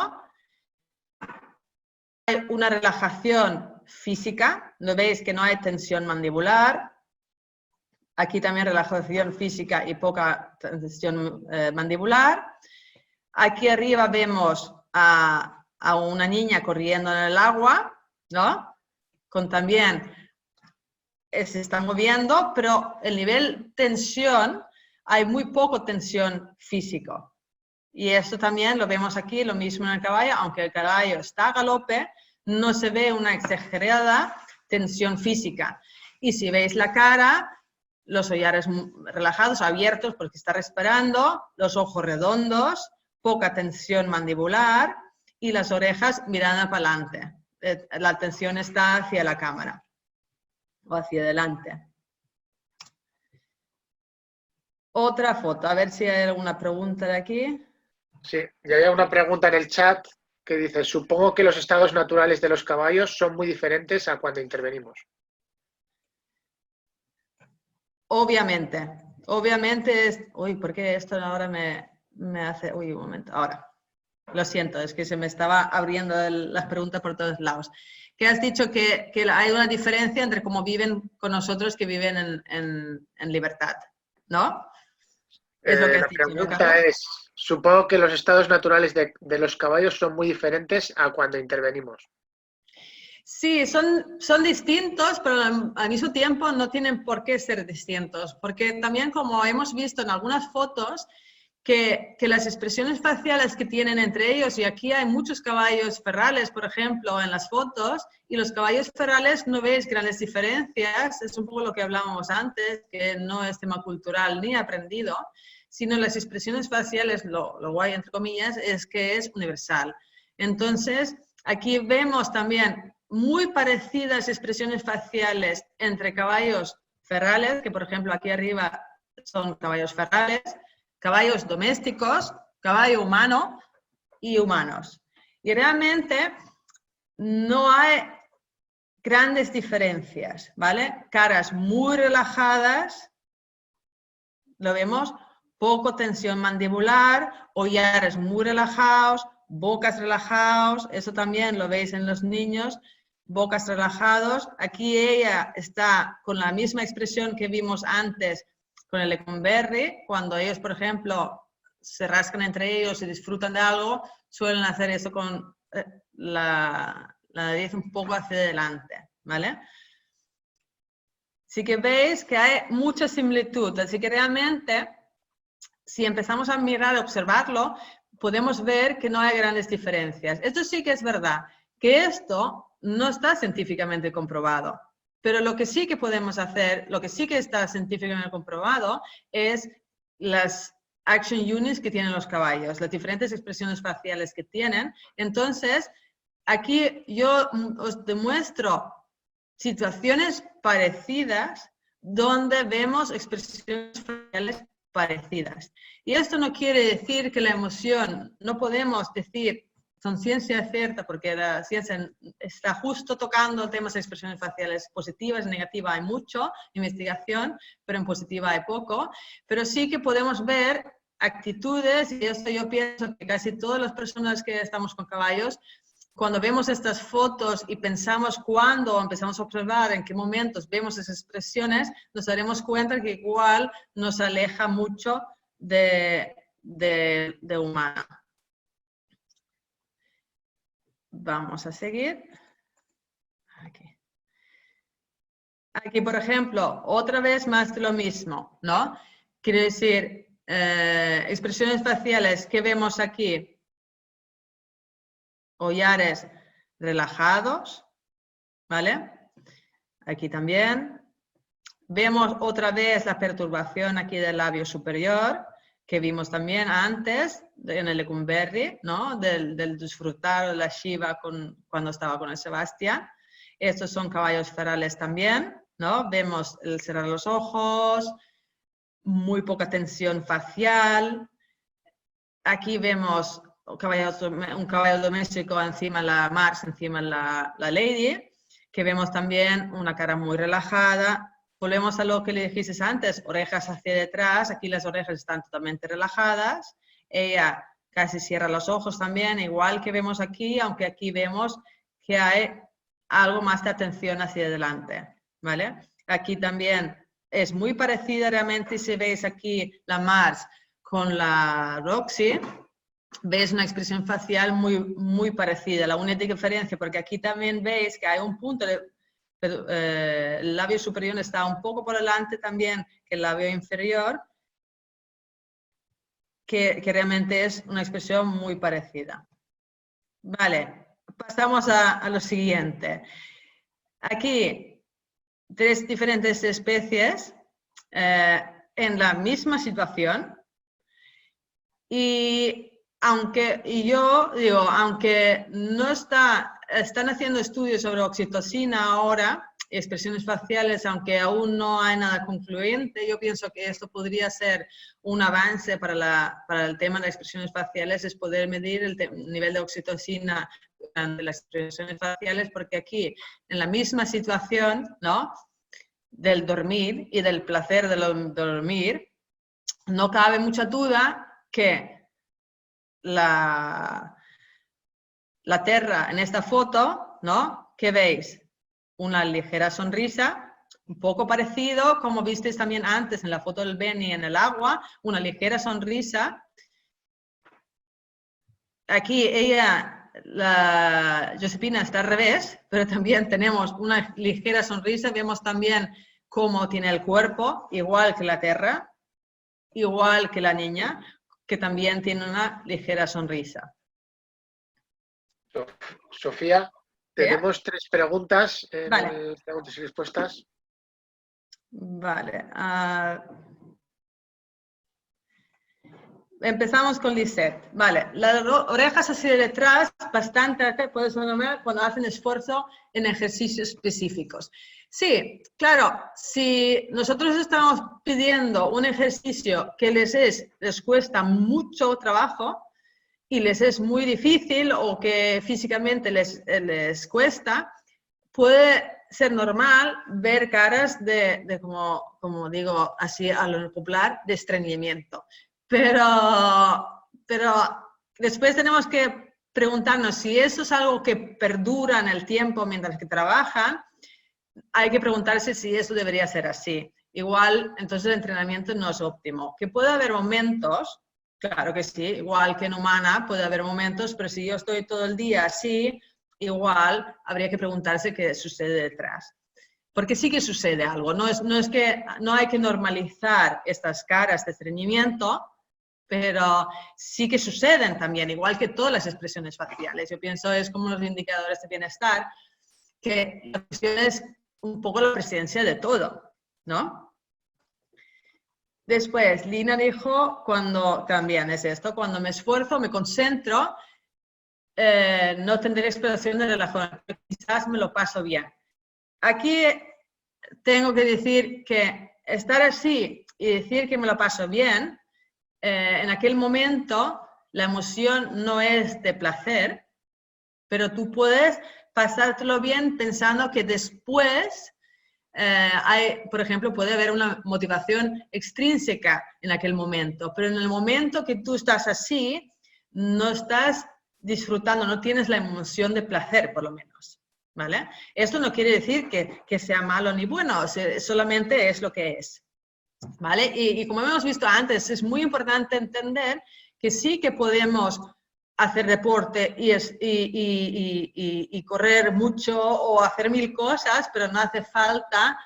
Hay una relajación física, ¿no veis que no hay tensión mandibular? Aquí también relajación física y poca tensión mandibular. Aquí arriba vemos a una niña corriendo en el agua, ¿no? Con también se está moviendo, pero el nivel tensión, hay muy poco tensión físico. Y esto también lo vemos aquí, lo mismo en el caballo, aunque el caballo está a galope, no se ve una exagerada tensión física. Y si veis la cara, los hollares relajados, abiertos porque está respirando, los ojos redondos, poca tensión mandibular y las orejas mirando para adelante. La atención está hacia la cámara o hacia adelante. Otra foto, a ver si hay alguna pregunta de aquí. Sí, y hay una pregunta en el chat que dice, supongo que los estados naturales de los caballos son muy diferentes a cuando intervenimos. Obviamente, obviamente es... Uy, ¿por qué esto ahora me hace... Uy, un momento, ahora. Lo siento, es que se me estaba abriendo las preguntas por todos lados. Que has dicho que hay una diferencia entre cómo viven con nosotros que viven en libertad, ¿no? Es lo que has La dicho, ¿no, pregunta Carlos? es, supongo que los estados naturales de los caballos son muy diferentes a cuando intervenimos. Sí, son distintos, pero al mismo tiempo no tienen por qué ser distintos, porque también como hemos visto en algunas fotos, que las expresiones faciales que tienen entre ellos, y aquí hay muchos caballos ferrales, por ejemplo, en las fotos, y los caballos ferrales no veis grandes diferencias, es un poco lo que hablábamos antes, que no es tema cultural ni aprendido, sino las expresiones faciales, lo guay entre comillas, es que es universal. Entonces, aquí vemos también muy parecidas expresiones faciales entre caballos ferrales, que por ejemplo aquí arriba son caballos ferrales, caballos domésticos, caballo humano y humanos. Y realmente no hay grandes diferencias, ¿vale? Caras muy relajadas, lo vemos, poco tensión mandibular, hollares muy relajados, bocas relajados, eso también lo veis en los niños, bocas relajados. Aquí ella está con la misma expresión que vimos antes con el Lecumberri, cuando ellos, por ejemplo, se rascan entre ellos y disfrutan de algo, suelen hacer eso con la nariz un poco hacia adelante, ¿vale? Sí que veis que hay mucha similitud, así que realmente, si empezamos a mirar, a observarlo, podemos ver que no hay grandes diferencias. Esto sí que es verdad, que esto no está científicamente comprobado. Pero lo que sí que podemos hacer, lo que sí que está científicamente comprobado, es las action units que tienen los caballos, las diferentes expresiones faciales que tienen. Entonces, aquí yo os demuestro situaciones parecidas donde vemos expresiones faciales parecidas. Y esto no quiere decir que la emoción, no podemos decir con ciencia cierta, porque la ciencia está justo tocando temas de expresiones faciales positivas, en negativa hay mucho investigación, pero en positiva hay poco, pero sí que podemos ver actitudes, y esto yo pienso que casi todas las personas que estamos con caballos, cuando vemos estas fotos y pensamos cuándo empezamos a observar en qué momentos vemos esas expresiones, nos daremos cuenta que igual nos aleja mucho de humana. Vamos a seguir. Aquí. Aquí, por ejemplo, otra vez más de lo mismo, ¿no? Quiere decir, expresiones faciales que vemos aquí. Collares relajados, ¿vale? Aquí también. Vemos otra vez la perturbación aquí del labio superior, que vimos también antes en el Lecumberri, ¿no? Del disfrutar de la Shiva cuando estaba con el Sebastián. Estos son caballos ferales también, ¿no? Vemos el cerrar los ojos, muy poca tensión facial. Aquí vemos un caballo doméstico encima la Mars, encima la Lady, que vemos también una cara muy relajada. Volvemos a lo que le dijiste antes, orejas hacia detrás, aquí las orejas están totalmente relajadas, ella casi cierra los ojos también, igual que vemos aquí, aunque aquí vemos que hay algo más de atención hacia adelante, ¿vale? Aquí también es muy parecida realmente, si veis aquí la Mars con la Roxy, veis una expresión facial muy parecida. La única diferencia, porque aquí también veis que hay un punto el labio superior está un poco por delante también que el labio inferior, que realmente es una expresión muy parecida. Vale, pasamos a lo siguiente. Aquí, 3 diferentes especies en la misma situación. Y yo digo, aunque no están haciendo estudios sobre oxitocina ahora, expresiones faciales, aunque aún no hay nada concluyente, yo pienso que esto podría ser un avance para el tema de expresiones faciales, es poder medir el nivel de oxitocina durante las expresiones faciales, porque aquí, en la misma situación, ¿no?, del dormir y del placer de dormir, no cabe mucha duda que la Terra en esta foto, ¿no?, ¿qué veis? Una ligera sonrisa, un poco parecido como visteis también antes en la foto del Beni en el agua, una ligera sonrisa. Aquí ella, la Josefina, está al revés, pero también tenemos una ligera sonrisa, vemos también cómo tiene el cuerpo, igual que la Terra, igual que la niña, que también tiene una ligera sonrisa. Sofía, tenemos 3 preguntas en Vale. el preguntas y respuestas. Vale. Empezamos con Lisette. Vale, las orejas así de detrás, bastante, puedes nombrar cuando hacen esfuerzo en ejercicios específicos. Sí, claro, si nosotros estamos pidiendo un ejercicio que les cuesta mucho trabajo y les es muy difícil o que físicamente les cuesta, puede ser normal ver caras de como digo así a lo popular, de estreñimiento. Pero después tenemos que preguntarnos si eso es algo que perdura en el tiempo mientras que trabajan. Hay que preguntarse si eso debería ser así. Igual, entonces el entrenamiento no es óptimo. Que puede haber momentos, claro que sí, igual que en humana puede haber momentos, pero si yo estoy todo el día así, igual habría que preguntarse qué sucede detrás. Porque sí que sucede algo. No hay que normalizar estas caras de estreñimiento, pero sí que suceden también, igual que todas las expresiones faciales. Yo pienso es como los indicadores de bienestar, que la cuestión es un poco la presencia de todo, ¿no? Después, Lina dijo, también es esto, cuando me esfuerzo, me concentro, no tendré expresión de relajación, quizás me lo paso bien. Aquí tengo que decir que estar así y decir que me lo paso bien, en aquel momento la emoción no es de placer, pero tú puedes pasártelo bien pensando que después por ejemplo, puede haber una motivación extrínseca en aquel momento, pero en el momento que tú estás así, no estás disfrutando, no tienes la emoción de placer, por lo menos, ¿vale? Esto no quiere decir que sea malo ni bueno, solamente es lo que es, ¿vale? Y como hemos visto antes, es muy importante entender que sí que podemos hacer deporte y correr mucho o hacer 1000 cosas, pero no hace falta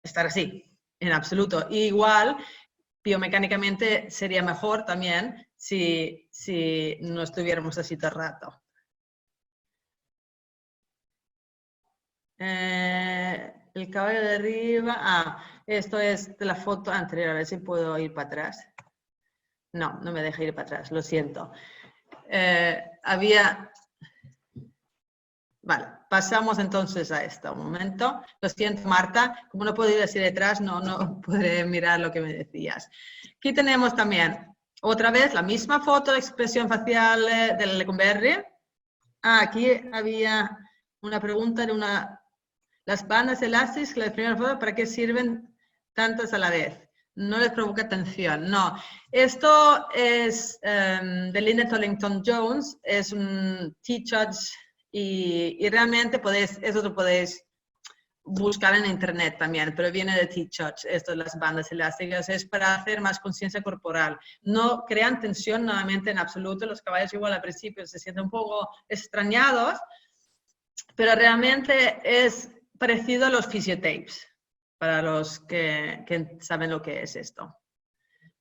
estar así, en absoluto. Igual, biomecánicamente sería mejor también si no estuviéramos así todo el rato. El caballo de arriba, esto es de la foto anterior, a ver si puedo ir para atrás. No, no me deja ir para atrás, lo siento. Vale, pasamos entonces a esto, un momento. Lo siento, Marta, como no puedo ir así detrás, no podré mirar lo que me decías. Aquí tenemos también, otra vez, la misma foto, expresión facial del Lecumberri. Aquí había una pregunta de las bandas elásticas, la primera foto, ¿para qué sirven tantas a la vez? No les provoca tensión, no. Esto es de Linda Tollington Jones, es un T-Judge y realmente eso lo podéis buscar en internet también, pero viene de T-Judge, esto de las bandas elásticas, es para hacer más conciencia corporal. No crean tensión nuevamente en absoluto, los caballos igual al principio se sienten un poco extrañados, pero realmente es parecido a los physiotapes, para los que saben lo que es esto.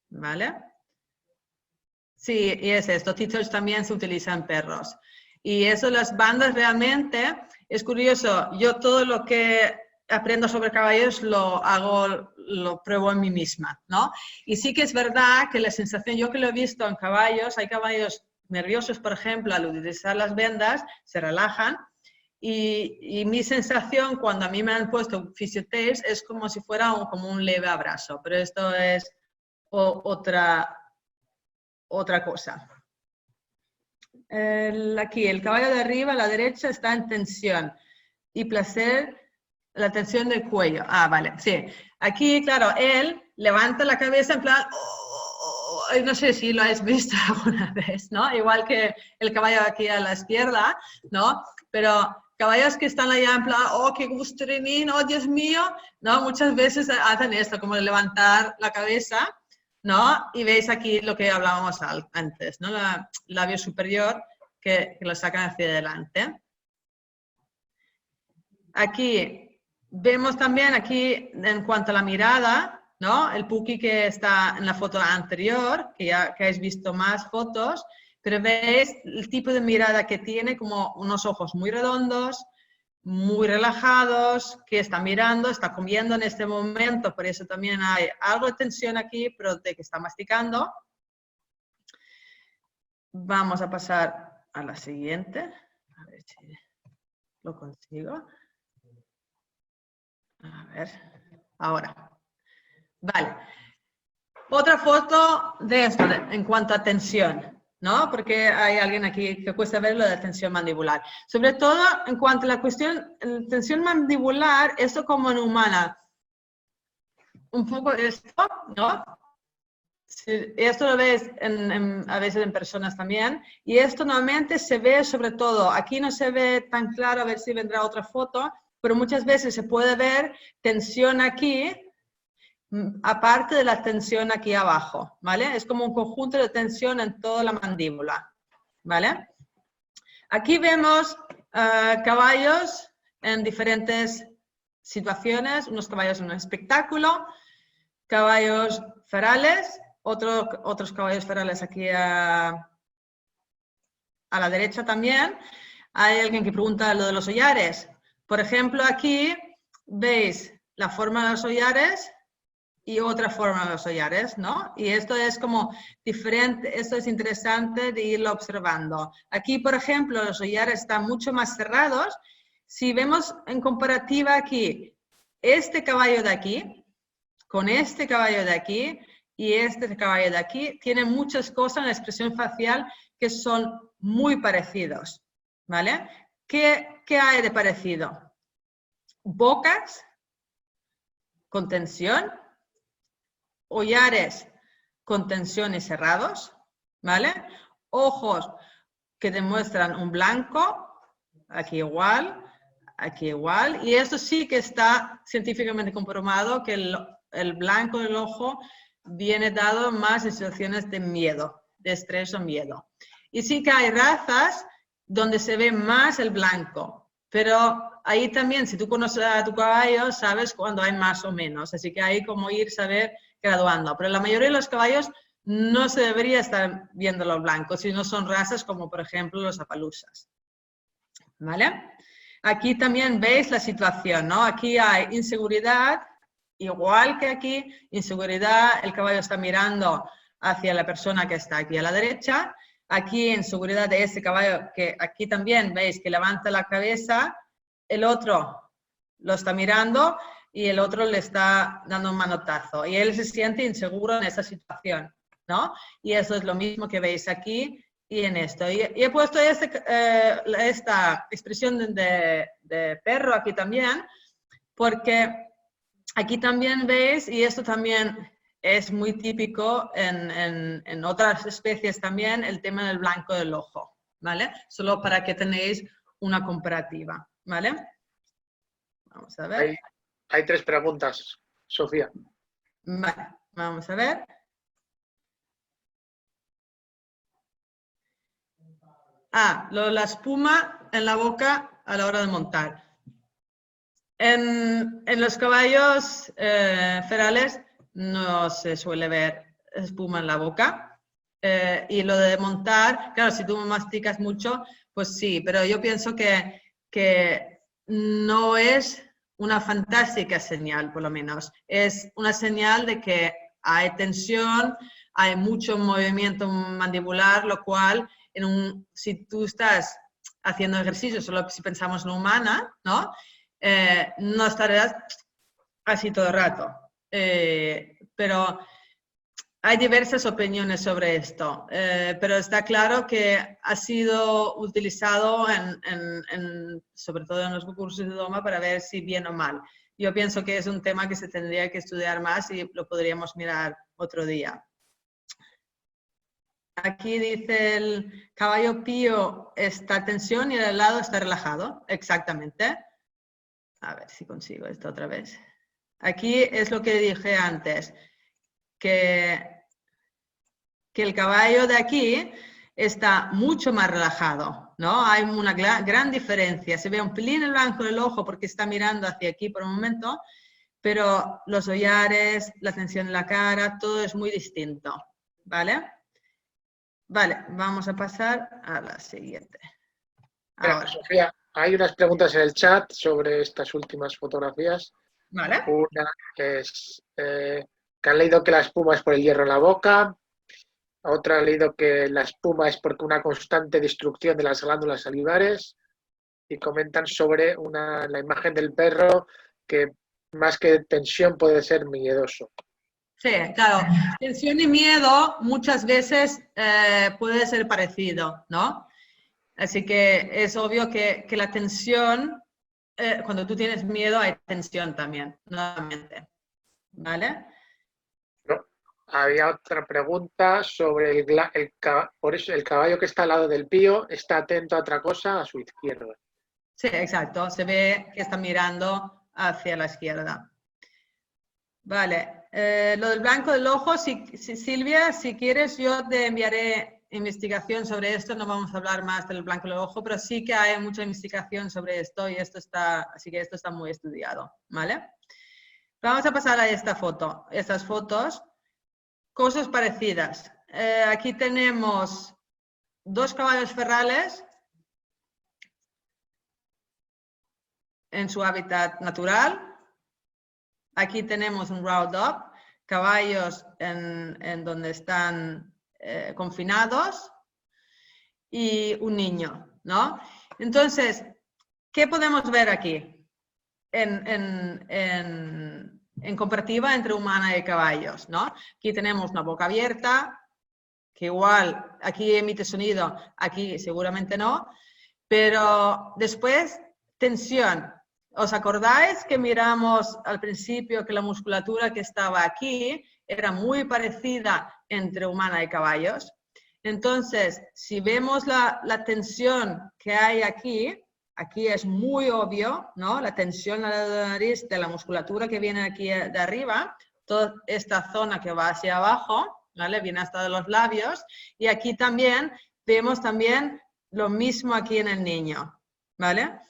¿Vale? Sí, y es esto. T-Touch también se utiliza en perros. Y eso, las bandas realmente, es curioso, yo todo lo que aprendo sobre caballos lo pruebo en mí misma, ¿no? Y sí que es verdad que la sensación, yo que lo he visto en caballos, hay caballos nerviosos, por ejemplo, al utilizar las vendas, se relajan. Y mi sensación cuando a mí me han puesto physiotapes es como si fuera como un leve abrazo, pero esto es otra cosa. Aquí, el caballo de arriba a la derecha está en tensión y placer, la tensión del cuello. Vale, sí. Aquí, claro, él levanta la cabeza en plan, no sé si lo habéis visto alguna vez, ¿no? Igual que el caballo aquí a la izquierda, ¿no? Pero caballos que están allá en plan, oh, qué gusto, oh, Dios mío, ¿no? Muchas veces hacen esto, como levantar la cabeza, ¿no? Y veis aquí lo que hablábamos antes, ¿no? El labio superior que lo sacan hacia adelante. Aquí vemos también, aquí en cuanto a la mirada, ¿no? El puki que está en la foto anterior, que habéis visto más fotos, pero veis el tipo de mirada que tiene, como unos ojos muy redondos, muy relajados, que está mirando, está comiendo en este momento, por eso también hay algo de tensión aquí, pero de que está masticando. Vamos a pasar a la siguiente. A ver si lo consigo. A ver, ahora. Vale. Otra foto de esto, en cuanto a tensión, ¿no? Porque hay alguien aquí que cuesta ver lo de tensión mandibular. Sobre todo, en cuanto a la cuestión de tensión mandibular, esto como en humana. Un poco esto, ¿no? Sí, esto lo ves a veces en personas también. Y esto normalmente se ve sobre todo, aquí no se ve tan claro, a ver si vendrá otra foto, pero muchas veces se puede ver tensión aquí, aparte de la tensión aquí abajo, ¿vale? Es como un conjunto de tensión en toda la mandíbula, ¿vale? Aquí vemos caballos en diferentes situaciones, unos caballos en un espectáculo, caballos ferales, otros caballos ferales aquí a la derecha también. Hay alguien que pregunta lo de los hollares. Por ejemplo, aquí veis la forma de los hollares y otra forma de los hollares, ¿no? Y esto es como diferente, esto es interesante de irlo observando. Aquí, por ejemplo, los hollares están mucho más cerrados. Si vemos en comparativa aquí, este caballo de aquí, con este caballo de aquí y este caballo de aquí, tienen muchas cosas en la expresión facial que son muy parecidos, ¿vale? ¿Qué hay de parecido? Bocas con tensión, hollares con tensión y cerrados, ¿vale? Ojos que demuestran un blanco, aquí igual, y esto sí que está científicamente comprobado que el blanco del ojo viene dado más en situaciones de miedo, de estrés o miedo. Y sí que hay razas donde se ve más el blanco, Pero ahí también, si tú conoces a tu caballo, sabes cuándo hay más o menos. Así que hay como saber graduando. Pero la mayoría de los caballos no se debería estar viendo los blancos, si no son razas como, por ejemplo, los Appaloosas. ¿Vale? Aquí también veis la situación, ¿no? Aquí hay inseguridad, igual que aquí, inseguridad, el caballo está mirando hacia la persona que está aquí a la derecha. Aquí inseguridad de ese caballo, que aquí también veis que levanta la cabeza, el otro lo está mirando y el otro le está dando un manotazo. Y él se siente inseguro en esa situación, ¿no? Y eso es lo mismo que veis aquí y en esto. Y he puesto esta expresión de perro aquí también, porque aquí también veis, y esto también es muy típico en otras especies también, el tema del blanco del ojo, ¿vale? Solo para que tenéis una comparativa, ¿vale? Vamos a ver. Hay 3 preguntas, Sofía. Vale, vamos a ver. La espuma en la boca a la hora de montar. En los caballos ferales no se suele ver espuma en la boca. Y lo de montar, claro, si tú masticas mucho, pues sí, pero yo pienso que no es una fantástica señal, por lo menos. Es una señal de que hay tensión, hay mucho movimiento mandibular, lo cual, si tú estás haciendo ejercicio, solo si pensamos en humana, ¿no? No estarás así todo el rato. Pero hay diversas opiniones sobre esto, pero está claro que ha sido utilizado sobre todo en los cursos de Doma para ver si bien o mal. Yo pienso que es un tema que se tendría que estudiar más y lo podríamos mirar otro día. Aquí dice el caballo pío está tensión y el lado está relajado. Exactamente. A ver si consigo esto otra vez. Aquí es lo que dije antes, que el caballo de aquí está mucho más relajado, ¿no? Hay una gran diferencia. Se ve un pelín el blanco del ojo porque está mirando hacia aquí por un momento, pero los hollares, la tensión en la cara, todo es muy distinto, ¿vale? Vale, vamos a pasar a la siguiente. Ahora, Sofía, hay unas preguntas en el chat sobre estas últimas fotografías. Vale. Una es que han leído que la espuma es por el hierro en la boca. Otra ha leído que la espuma es porque una constante destrucción de las glándulas salivares. Y comentan sobre la imagen del perro que más que tensión puede ser miedoso. Sí, claro. Tensión y miedo muchas veces puede ser parecido, ¿no? Así que es obvio que la tensión, cuando tú tienes miedo hay tensión también, nuevamente. ¿Vale? No. Había otra pregunta sobre por eso el caballo que está al lado del pío está atento a otra cosa a su izquierda. Sí, exacto. Se ve que está mirando hacia la izquierda. Vale. Lo del blanco del ojo, Silvia, si quieres yo te enviaré investigación sobre esto. No vamos a hablar más del blanco del ojo, pero sí que hay mucha investigación sobre esto y así que esto está muy estudiado. ¿Vale? Vamos a pasar a esta foto. Estas fotos, cosas parecidas. Aquí tenemos 2 caballos ferrales en su hábitat natural. Aquí tenemos un roundup, caballos en donde están confinados y un niño, ¿no? Entonces, ¿qué podemos ver aquí en comparativa entre humana y caballos, ¿no? Aquí tenemos una boca abierta, que igual aquí emite sonido, aquí seguramente no, pero después tensión. ¿Os acordáis que miramos al principio que la musculatura que estaba aquí era muy parecida entre humana y caballos? Entonces, si vemos la tensión que hay aquí es muy obvio, ¿no? La tensión a la nariz de la musculatura que viene aquí de arriba, toda esta zona que va hacia abajo, ¿vale? Viene hasta los labios, y aquí también vemos también lo mismo aquí en el niño, ¿vale?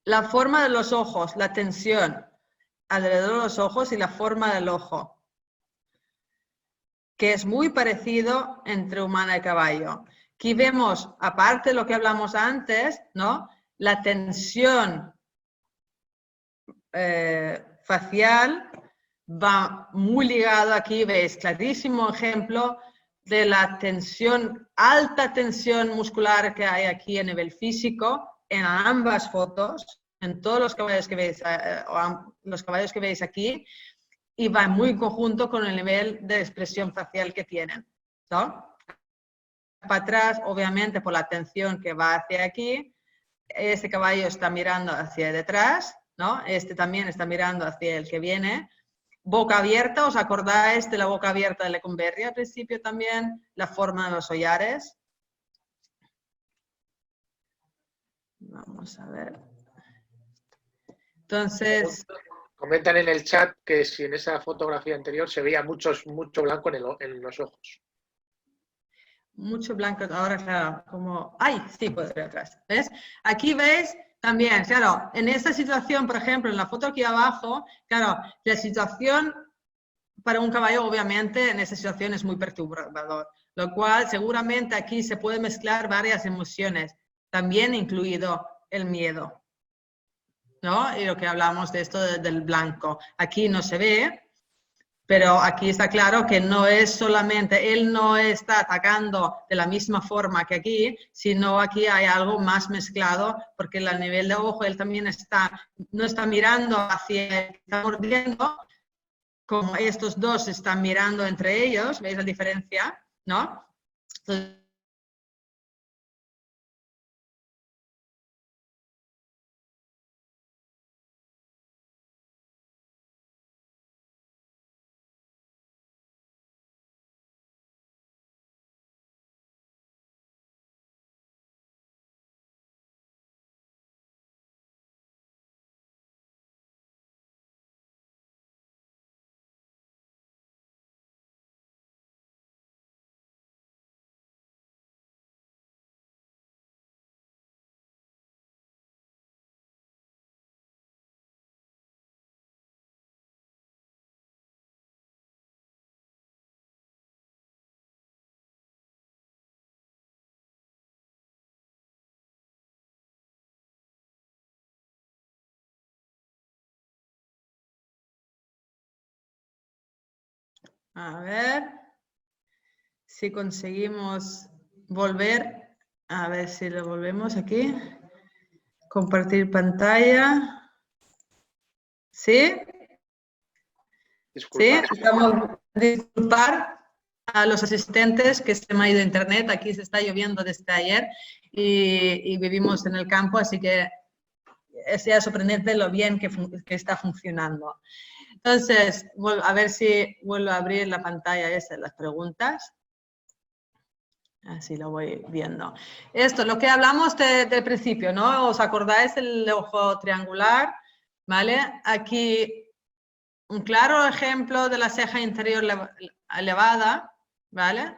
la forma de los ojos, la tensión alrededor de los ojos y la forma del ojo, que es muy parecido entre humana y caballo. Aquí vemos, aparte de lo que hablamos antes, ¿no? La tensión facial va muy ligado aquí, veis, clarísimo ejemplo de la tensión, alta tensión muscular que hay aquí a nivel físico en ambas fotos, en todos los caballos que veis, aquí, y va muy en conjunto con el nivel de expresión facial que tienen, ¿no? Para atrás, obviamente, por la tensión que va hacia aquí, este caballo está mirando hacia detrás, ¿no? Este también está mirando hacia el que viene. Boca abierta, ¿os acordáis de la boca abierta de Lecumberri al principio también? La forma de los hollares. Vamos a ver. Entonces... Comentan en el chat que si en esa fotografía anterior se veía mucho blanco en los ojos. Mucho blanco, ahora claro, como... ¡Ay! Sí, puedo ver atrás. ¿Ves? Aquí veis también, claro, en esta situación, por ejemplo, en la foto aquí abajo, claro, la situación para un caballo, obviamente, en esa situación es muy perturbador, lo cual seguramente aquí se puede mezclar varias emociones, también incluido el miedo, ¿no? Y lo que hablamos de esto del blanco. Aquí no se ve, pero aquí está claro que no es solamente, él no está atacando de la misma forma que aquí, sino aquí hay algo más mezclado, porque a nivel de ojo él también no está mirando hacia, está mordiendo, como estos dos están mirando entre ellos, ¿veis la diferencia? ¿No? Entonces, a ver si conseguimos volver, a ver si lo volvemos aquí, compartir pantalla, ¿sí? Disculpa. Sí, disculpar a los asistentes que se me ha ido internet, aquí se está lloviendo desde ayer y vivimos en el campo, así que es sorprendente lo bien que está funcionando. Entonces, a ver si vuelvo a abrir la pantalla esa de las preguntas. Así lo voy viendo. Esto, lo que hablamos del principio, ¿no? ¿Os acordáis del ojo triangular? ¿Vale? Aquí un claro ejemplo de la ceja interior elevada, ¿vale?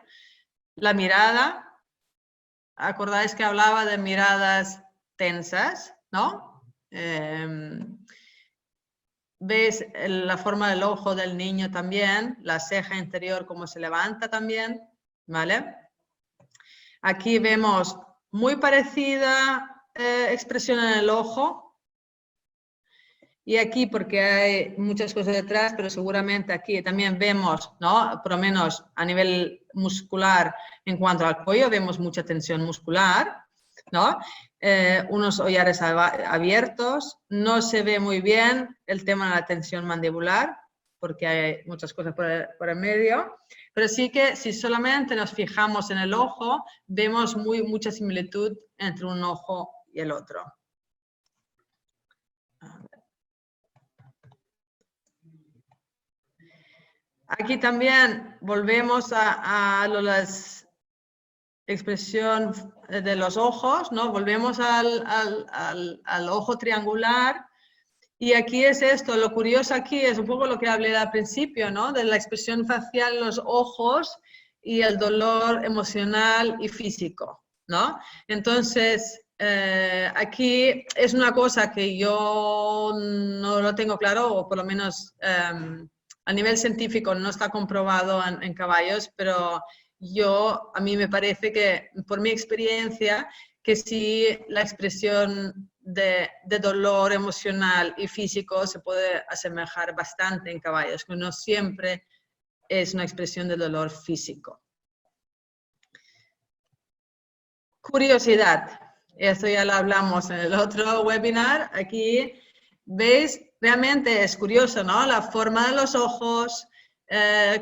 La mirada. ¿Acordáis que hablaba de miradas tensas, ¿no? ¿Veis la forma del ojo del niño también? La ceja interior cómo se levanta también, ¿vale? Aquí vemos muy parecida expresión en el ojo. Y aquí, porque hay muchas cosas detrás, pero seguramente aquí también vemos, ¿no? Por lo menos a nivel muscular, en cuanto al cuello, vemos mucha tensión muscular, ¿no? Unos hollares abiertos, no se ve muy bien el tema de la tensión mandibular, porque hay muchas cosas por el medio, pero sí que si solamente nos fijamos en el ojo, vemos mucha similitud entre un ojo y el otro. Aquí también volvemos a la expresión de los ojos, ¿no? Volvemos al ojo triangular. Y aquí es esto, lo curioso aquí es un poco lo que hablé al principio, ¿no? De la expresión facial en los ojos y el dolor emocional y físico, ¿no? Entonces, aquí es una cosa que yo no lo tengo claro, o por lo menos a nivel científico no está comprobado en caballos, pero a mí me parece que, por mi experiencia, que sí la expresión de dolor emocional y físico se puede asemejar bastante en caballos, que no siempre es una expresión de dolor físico. Curiosidad. Esto ya lo hablamos en el otro webinar. Aquí veis, realmente es curioso, ¿no? La forma de los ojos,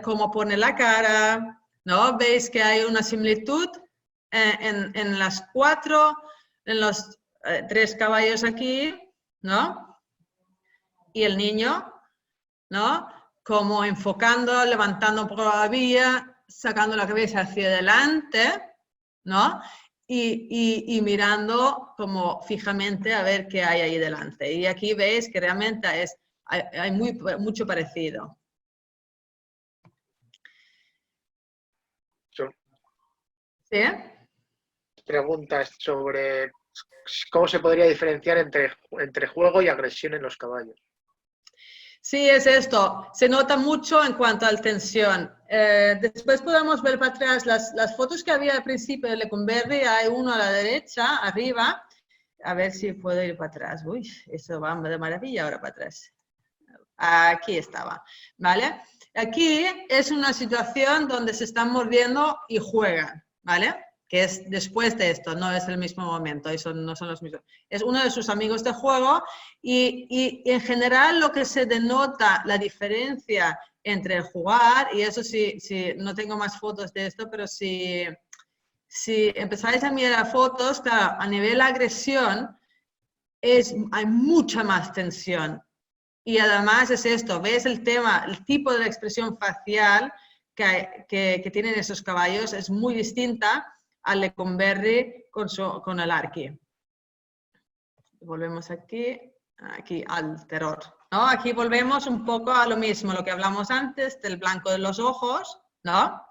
cómo pone la cara, ¿no? Veis que hay una similitud en las en los 3 caballos aquí, ¿no? Y el niño, ¿no? Como enfocando, levantando un poco la vía, sacando la cabeza hacia adelante, ¿no? Y mirando como fijamente a ver qué hay ahí delante. Y aquí veis que realmente hay mucho parecido. ¿Sí? Preguntas sobre cómo se podría diferenciar entre juego y agresión en los caballos. Sí, es esto. Se nota mucho en cuanto a la tensión. Después podemos ver para atrás las fotos que había al principio de Lecumberri. Hay uno a la derecha, arriba. A ver si puedo ir para atrás. Uy, eso va de maravilla ahora para atrás. Aquí estaba, ¿vale? Aquí es una situación donde se están mordiendo y juegan, ¿vale? Que es después de esto, no es el mismo momento, no son los mismos. Es uno de sus amigos de juego y en general lo que se denota la diferencia entre el jugar, y eso sí, no tengo más fotos de esto, pero si empezáis a mirar fotos, claro, a nivel agresión hay mucha más tensión. Y además es esto, ves el tipo de la expresión facial que tienen esos caballos es muy distinta al Lecumberri con el Arqui. Volvemos aquí al terror, ¿no? Aquí volvemos un poco a lo mismo, lo que hablamos antes del blanco de los ojos, ¿no?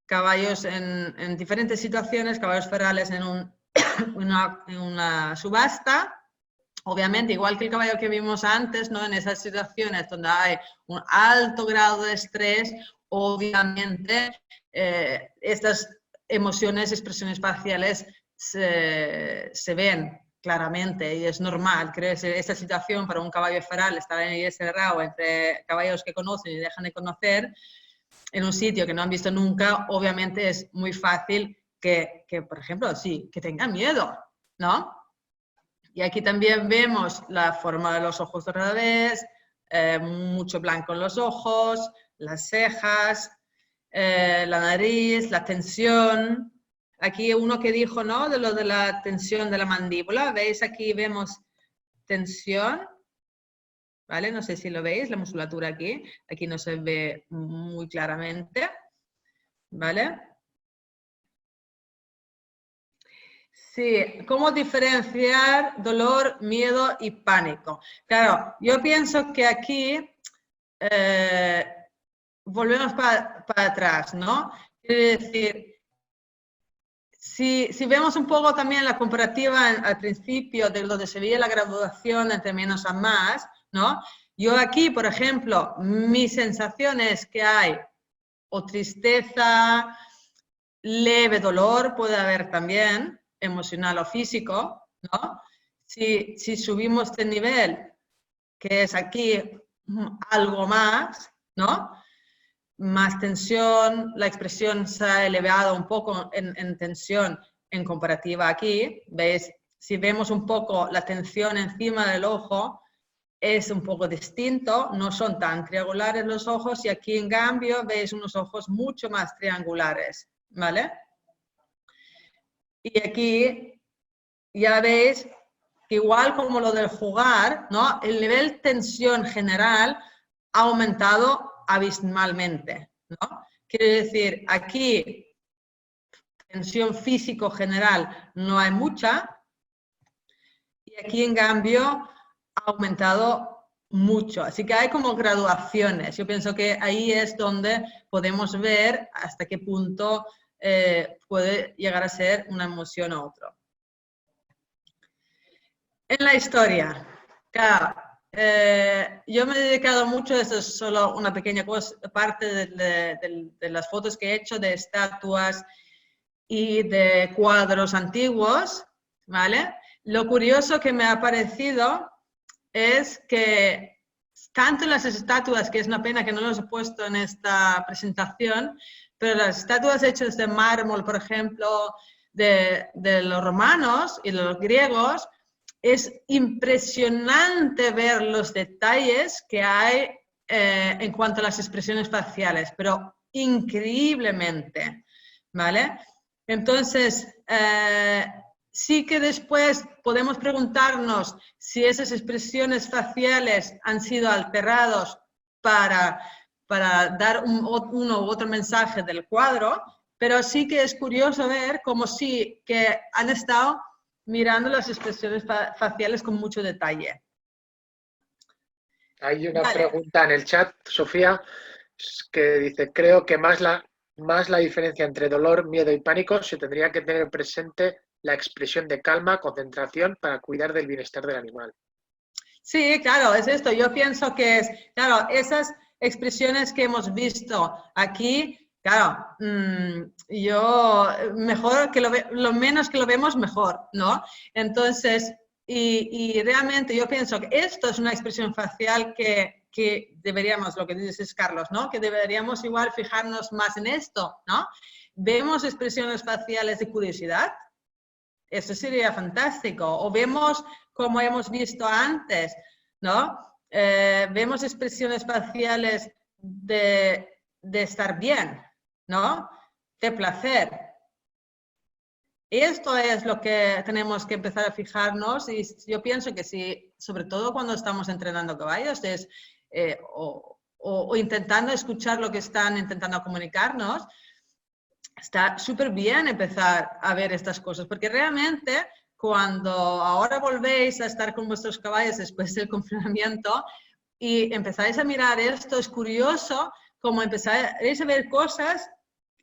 Caballos en diferentes situaciones, caballos ferales en una subasta. Obviamente, igual que el caballo que vimos antes, ¿no? En esas situaciones donde hay un alto grado de estrés, obviamente estas emociones, expresiones faciales se ven claramente y es normal. Creo que esta situación para un caballo feral, estar en ese rao entre caballos que conocen y dejan de conocer, en un sitio que no han visto nunca, obviamente es muy fácil que por ejemplo, sí, que tengan miedo, ¿no? Y aquí también vemos la forma de los ojos de revés, mucho blanco en los ojos, las cejas, la nariz, la tensión. Aquí uno que dijo, ¿no? De lo de la tensión de la mandíbula. ¿Veis? Aquí vemos tensión. ¿Vale? No sé si lo veis, la musculatura aquí. Aquí no se ve muy claramente. ¿Vale? Sí, ¿cómo diferenciar dolor, miedo y pánico? Claro, yo pienso que aquí volvemos para atrás, ¿no? Quiere decir, si vemos un poco también la comparativa al principio de donde se veía la graduación entre menos a más, ¿no? Yo aquí, por ejemplo, mi sensación es que hay o tristeza, leve dolor, puede haber también, emocional o físico, ¿no? Si subimos de nivel, que es aquí algo más, ¿no? Más tensión, la expresión se ha elevado un poco en tensión en comparativa aquí, ¿veis? Si vemos un poco la tensión encima del ojo, es un poco distinto, no son tan triangulares los ojos y aquí en cambio veis unos ojos mucho más triangulares, ¿vale? Y aquí ya veis que igual como lo del jugar, ¿no? El nivel de tensión general ha aumentado abismalmente, ¿no? Quiere decir, aquí tensión físico general no hay mucha y aquí en cambio ha aumentado mucho. Así que hay como graduaciones. Yo pienso que ahí es donde podemos ver hasta qué punto puede llegar a ser una emoción u otro. En la historia, claro, yo me he dedicado mucho, esto es solo una pequeña parte de las fotos que he hecho de estatuas y de cuadros antiguos, ¿vale? Lo curioso que me ha parecido es que tanto en las estatuas, que es una pena que no los he puesto en esta presentación, pero las estatuas hechas de mármol, por ejemplo, de los romanos y de los griegos, es impresionante ver los detalles que hay en cuanto a las expresiones faciales, pero increíblemente, ¿vale? Entonces, sí que después podemos preguntarnos si esas expresiones faciales han sido alterados para dar uno u otro mensaje del cuadro, pero sí que es curioso ver como sí que han estado mirando las expresiones faciales con mucho detalle. Hay una pregunta en el chat, Sofía, que dice, creo que más la diferencia entre dolor, miedo y pánico se tendría que tener presente la expresión de calma, concentración para cuidar del bienestar del animal. Sí, claro, es esto. Yo pienso que es, claro, esas expresiones que hemos visto aquí, claro, yo mejor que lo menos que lo vemos mejor, ¿no? Entonces, y realmente yo pienso que esto es una expresión facial que deberíamos, lo que dices Carlos, ¿no? Que deberíamos igual fijarnos más en esto, ¿no? Vemos expresiones faciales de curiosidad, eso sería fantástico. O vemos, como hemos visto antes, ¿no? Vemos expresiones faciales de estar bien, ¿no? De placer. Esto es lo que tenemos que empezar a fijarnos y yo pienso que sí, sobre todo cuando estamos entrenando caballos, o intentando escuchar lo que están intentando comunicarnos, está súper bien empezar a ver estas cosas, porque realmente cuando ahora volvéis a estar con vuestros caballos después del confinamiento y empezáis a mirar esto, es curioso como empezáis a ver cosas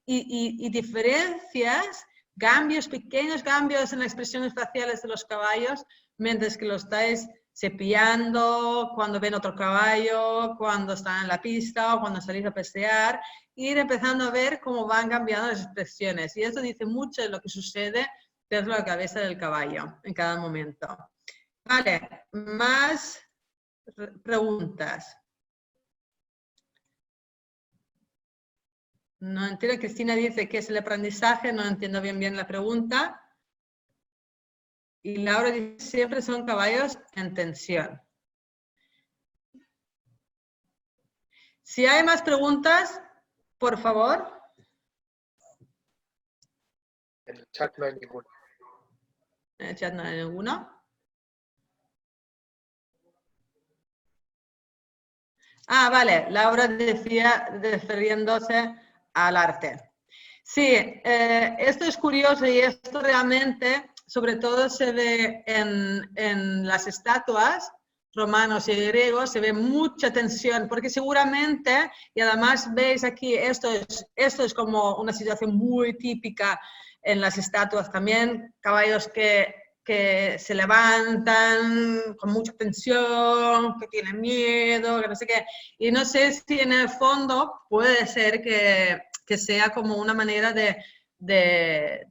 y diferencias, cambios, pequeños cambios en las expresiones faciales de los caballos, mientras que lo estáis cepillando, cuando ven otro caballo, cuando están en la pista o cuando salís a pasear, ir empezando a ver cómo van cambiando las expresiones. Y esto dice mucho de lo que sucede dentro de la cabeza del caballo en cada momento. Vale, más preguntas. No entiendo, Cristina dice que es el aprendizaje, no entiendo bien la pregunta. Y Laura dice, siempre son caballos en tensión. Si hay más preguntas, por favor. En el chat no hay ninguna. En el chat no hay ninguno. Ah, vale, Laura decía refiriéndose al arte. Sí, esto es curioso y esto realmente, sobre todo se ve en las estatuas romanos y griegos, se ve mucha tensión, porque seguramente, y además veis aquí, esto es como una situación muy típica en las estatuas también, caballos que se levantan con mucha tensión, que tienen miedo, que no sé qué, y no sé si en el fondo puede ser que sea como una manera de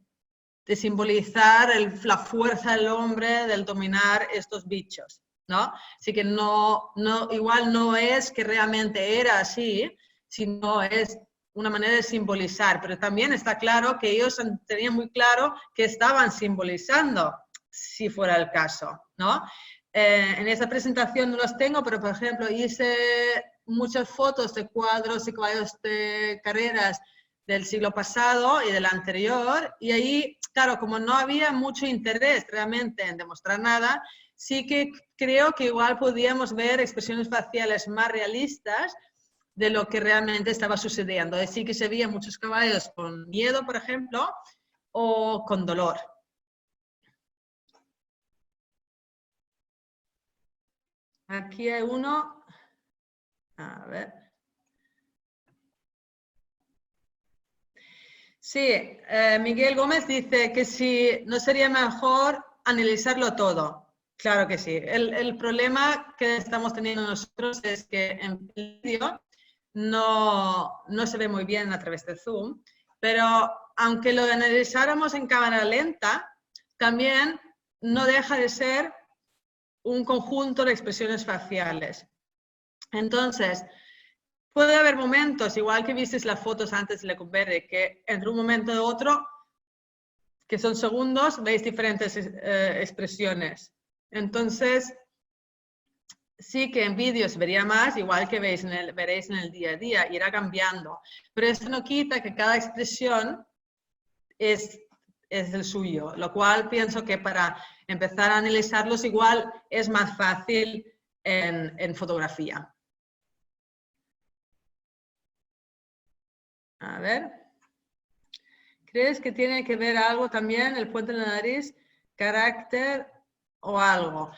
simbolizar la fuerza del hombre del dominar estos bichos, ¿no? Así que igual no es que realmente era así, sino es una manera de simbolizar, pero también está claro que ellos tenían muy claro que estaban simbolizando, si fuera el caso, ¿no? En esa presentación no los tengo, pero por ejemplo hice muchas fotos de cuadros y caballos de carreras del siglo pasado y del anterior, y ahí, claro, como no había mucho interés realmente en demostrar nada, sí que creo que igual podíamos ver expresiones faciales más realistas de lo que realmente estaba sucediendo. Así que se veían muchos caballos con miedo, por ejemplo, o con dolor. Aquí hay uno, a ver. Sí, Miguel Gómez dice que si no sería mejor analizarlo todo. Claro que sí. El problema que estamos teniendo nosotros es que en vídeo no se ve muy bien a través de Zoom, pero aunque lo analizáramos en cámara lenta, también no deja de ser un conjunto de expresiones faciales. Entonces, puede haber momentos, igual que visteis las fotos antes de Lecumberri, que entre un momento y otro, que son segundos, veis diferentes expresiones. Entonces, sí que en vídeo se vería más, igual que veréis en el día a día, irá cambiando. Pero esto no quita que cada expresión es el suyo, lo cual pienso que para empezar a analizarlos igual es más fácil en fotografía. A ver. ¿Crees que tiene que ver algo también el puente de la nariz, carácter o algo?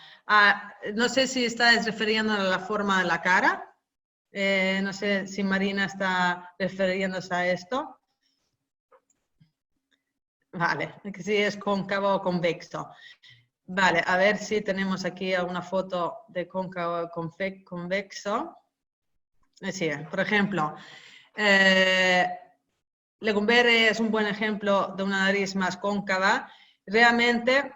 No sé si estás refiriendo a la forma de la cara. No sé si Marina está refiriéndose a esto. Vale, que si es cóncavo o convexo. Vale, a ver si tenemos aquí alguna foto de cóncavo o convexo. Sí, por ejemplo, Lecumberri es un buen ejemplo de una nariz más cóncava. Realmente,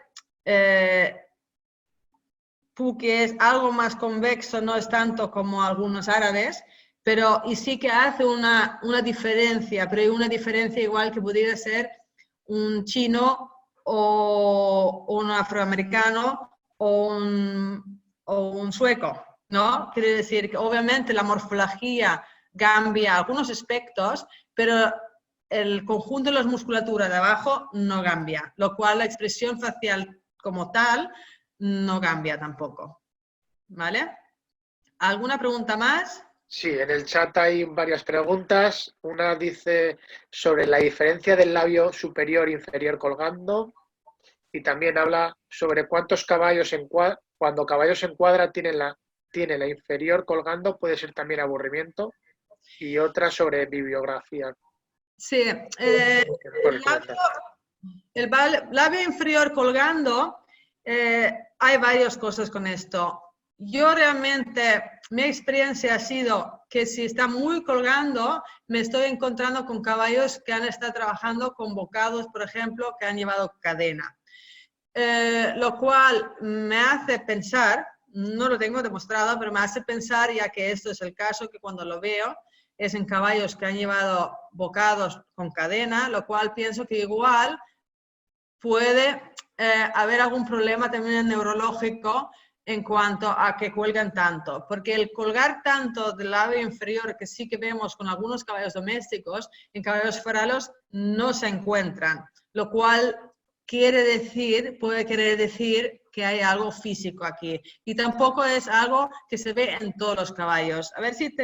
Puki es algo más convexo, no es tanto como algunos árabes, pero y sí que hace una diferencia, pero una diferencia igual que pudiera ser un chino o un afroamericano o un sueco, ¿no? Quiere decir que obviamente la morfología cambia algunos aspectos, pero el conjunto de las musculaturas de abajo no cambia, lo cual la expresión facial como tal no cambia tampoco. ¿Vale? ¿Alguna pregunta más? Sí, en el chat hay varias preguntas. Una dice sobre la diferencia del labio superior e inferior colgando y también habla sobre cuántos caballos cuando caballos en cuadra tiene la inferior colgando, puede ser también aburrimiento, y otra sobre bibliografía. Sí, el labio inferior colgando, hay varias cosas con esto. Yo realmente, mi experiencia ha sido que si está muy colgando, me estoy encontrando con caballos que han estado trabajando con bocados, por ejemplo, que han llevado cadena. Lo cual me hace pensar, no lo tengo demostrado, pero me hace pensar, ya que esto es el caso, que cuando lo veo es en caballos que han llevado bocados con cadena, lo cual pienso que igual puede haber algún problema también neurológico en cuanto a que cuelgan tanto, porque el colgar tanto del labio inferior, que sí que vemos con algunos caballos domésticos, en caballos feralos no se encuentran, lo cual puede querer decir que hay algo físico aquí. Y tampoco es algo que se ve en todos los caballos. A ver si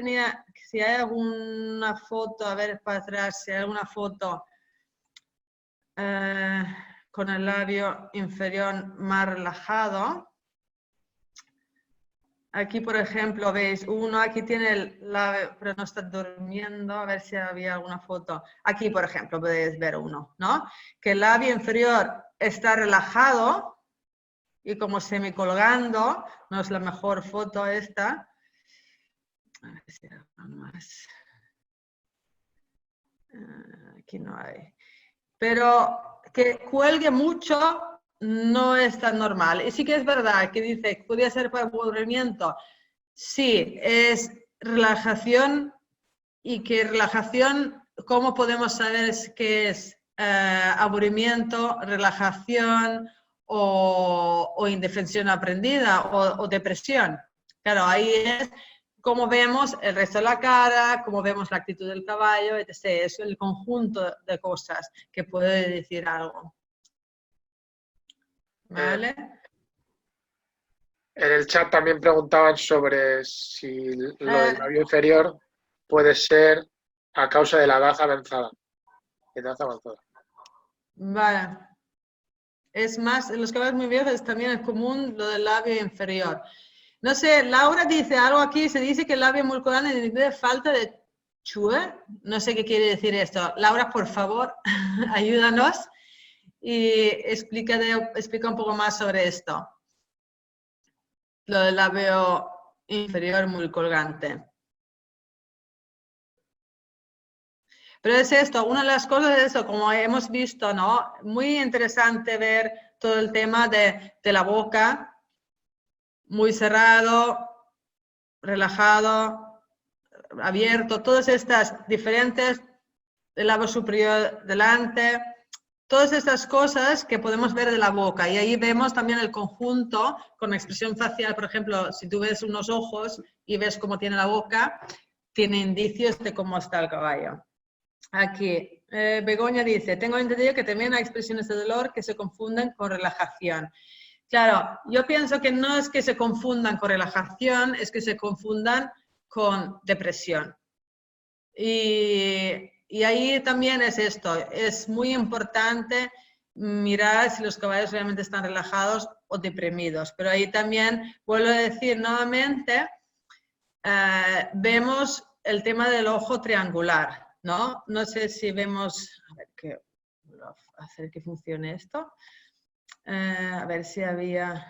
hay alguna foto, a ver para atrás, si hay alguna foto con el labio inferior más relajado. Aquí, por ejemplo, veis uno, aquí tiene el labio, pero no está durmiendo, a ver si había alguna foto. Aquí, por ejemplo, podéis ver uno, ¿no? Que el labio inferior está relajado y como semicolgando, no es la mejor foto esta. A ver si hay más. Aquí no hay. Pero que cuelgue mucho no es tan normal. Y sí que es verdad que dice que podría ser por aburrimiento. Sí, es relajación y que relajación, ¿cómo podemos saber qué es aburrimiento, relajación o indefensión aprendida o depresión? Claro, ahí es cómo vemos el resto de la cara, cómo vemos la actitud del caballo, etc. Es el conjunto de cosas que puede decir algo. ¿Vale? En el chat también preguntaban sobre si lo del labio inferior puede ser a causa de la edad avanzada. Vale. Es más, en los caballos muy viejos también es común lo del labio inferior. No sé, Laura dice algo aquí, se dice que el labio muy colgante indica falta de chue. No sé qué quiere decir esto. Laura, por favor, ayúdanos y explica un poco más sobre esto. lo del labio inferior muy colgante. Pero es esto, una de las cosas es eso, como hemos visto, ¿no? Muy interesante ver todo el tema de la boca, muy cerrado, relajado, abierto, todas estas diferentes, el labio superior delante, todas estas cosas que podemos ver de la boca. Y ahí vemos también el conjunto con expresión facial. Por ejemplo, si tú ves unos ojos y ves cómo tiene la boca, tiene indicios de cómo está el caballo. Aquí, Begoña dice, tengo entendido que también hay expresiones de dolor que se confunden con relajación. Claro, yo pienso que no es que se confundan con relajación, es que se confundan con depresión. Y ahí también es esto, es muy importante mirar si los caballos realmente están relajados o deprimidos. Pero ahí también, vuelvo a decir nuevamente, vemos el tema del ojo triangular, ¿no? No sé si vemos, a ver, hacer que funcione esto. A ver si había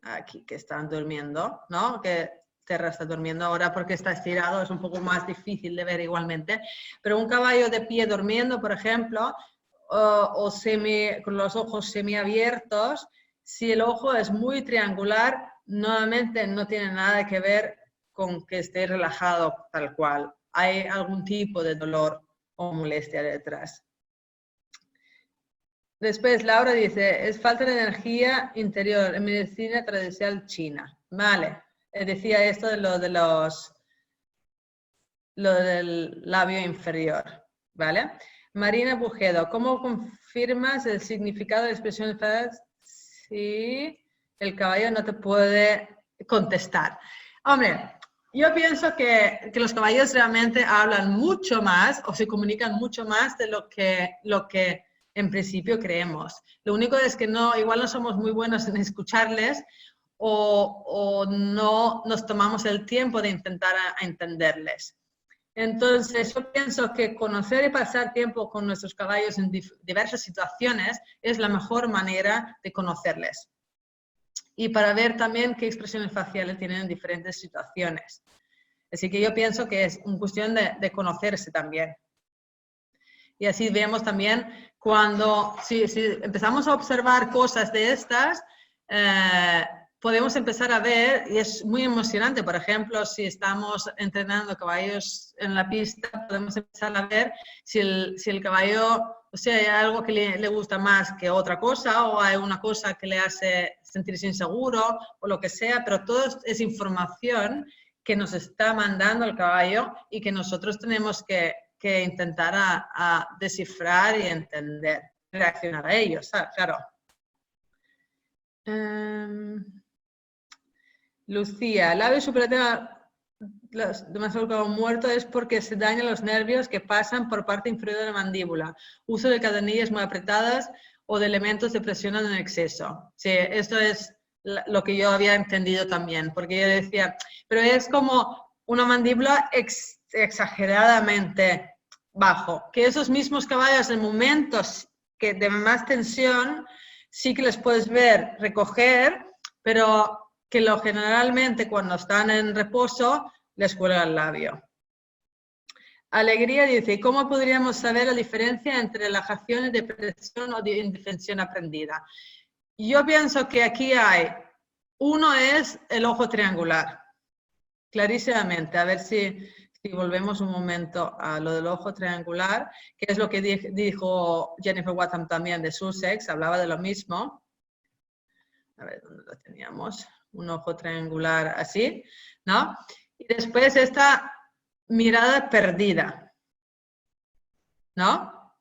aquí que están durmiendo, ¿no? Que Terra está durmiendo ahora porque está estirado, es un poco más difícil de ver igualmente. Pero un caballo de pie durmiendo, por ejemplo, con los ojos semiabiertos, si el ojo es muy triangular, nuevamente no tiene nada que ver con que esté relajado tal cual. Hay algún tipo de dolor o molestia detrás. Después, Laura dice, es falta de energía interior en medicina tradicional china. Vale, decía esto de lo del labio inferior, ¿vale? Marina Bujedo, ¿cómo confirmas el significado de expresiones si el caballo no te puede contestar? Hombre, yo pienso que los caballos realmente hablan mucho más o se comunican mucho más de lo que en principio creemos. Lo único es que igual no somos muy buenos en escucharles o no nos tomamos el tiempo de intentar entenderles. Entonces, yo pienso que conocer y pasar tiempo con nuestros caballos en diversas situaciones es la mejor manera de conocerles. Y para ver también qué expresiones faciales tienen en diferentes situaciones. Así que yo pienso que es una cuestión de conocerse también. Y así vemos también cuando, si empezamos a observar cosas de estas, podemos empezar a ver, y es muy emocionante, por ejemplo, si estamos entrenando caballos en la pista, podemos empezar a ver si el caballo, o sea, hay algo que le gusta más que otra cosa, o hay una cosa que le hace sentirse inseguro, o lo que sea, pero todo es información que nos está mandando el caballo y que nosotros tenemos que intentar a descifrar y entender, reaccionar a ellos, claro. Lucía, el labio superior demasiado muerto es porque se dañan los nervios que pasan por parte inferior de la mandíbula. Uso de cadenillas muy apretadas o de elementos de presión en exceso. Sí, esto es lo que yo había entendido también, porque yo decía, pero es como una mandíbula exageradamente bajo, que esos mismos caballos en momentos de más tensión sí que les puedes ver recoger, pero que generalmente cuando están en reposo les cuelga el labio. Alegría dice, ¿cómo podríamos saber la diferencia entre relajación y depresión o indefensión aprendida? Yo pienso que aquí uno es el ojo triangular, clarísimamente. A ver si volvemos un momento a lo del ojo triangular, que es lo que dijo Jennifer Wattham también de Sussex, hablaba de lo mismo. A ver, ¿dónde lo teníamos? Un ojo triangular así, ¿no? Y después esta mirada perdida, ¿no?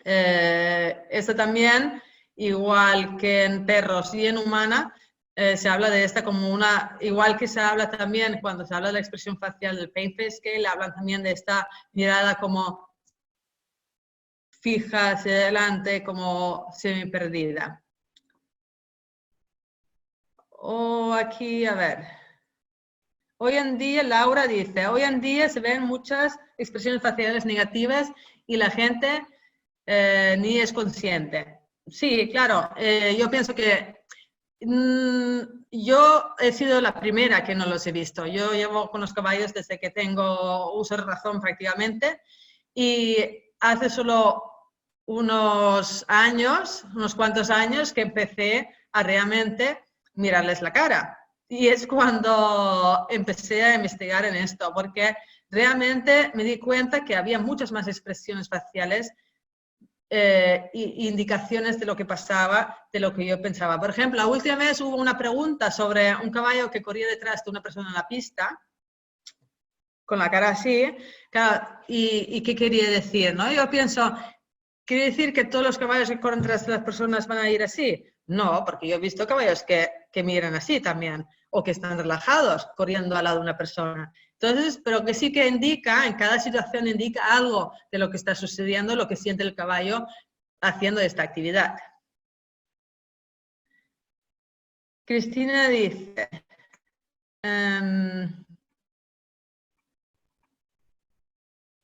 Esto también, igual que en perros y en humana, se habla de esta como igual que se habla también cuando se habla de la expresión facial del Pain Face Scale, hablan también de esta mirada como fija hacia adelante, como semi perdida. O aquí, a ver. Hoy en día, Laura dice, hoy en día se ven muchas expresiones faciales negativas y la gente ni es consciente. Sí, claro, yo pienso que Yo he sido la primera que no los he visto. Yo llevo con los caballos desde que tengo uso de razón prácticamente y hace solo unos cuantos años que empecé a realmente mirarles la cara. Y es cuando empecé a investigar en esto, porque realmente me di cuenta que había muchas más expresiones faciales indicaciones de lo que pasaba, de lo que yo pensaba. Por ejemplo, la última vez hubo una pregunta sobre un caballo que corría detrás de una persona en la pista, con la cara así, claro, y qué quería decir, ¿no? Yo pienso, ¿quiere decir que todos los caballos que corren detrás de las personas van a ir así? No, porque yo he visto caballos que miran así también, o que están relajados corriendo al lado de una persona. Entonces, pero que sí que indica, en cada situación indica algo de lo que está sucediendo, lo que siente el caballo haciendo esta actividad. Cristina dice,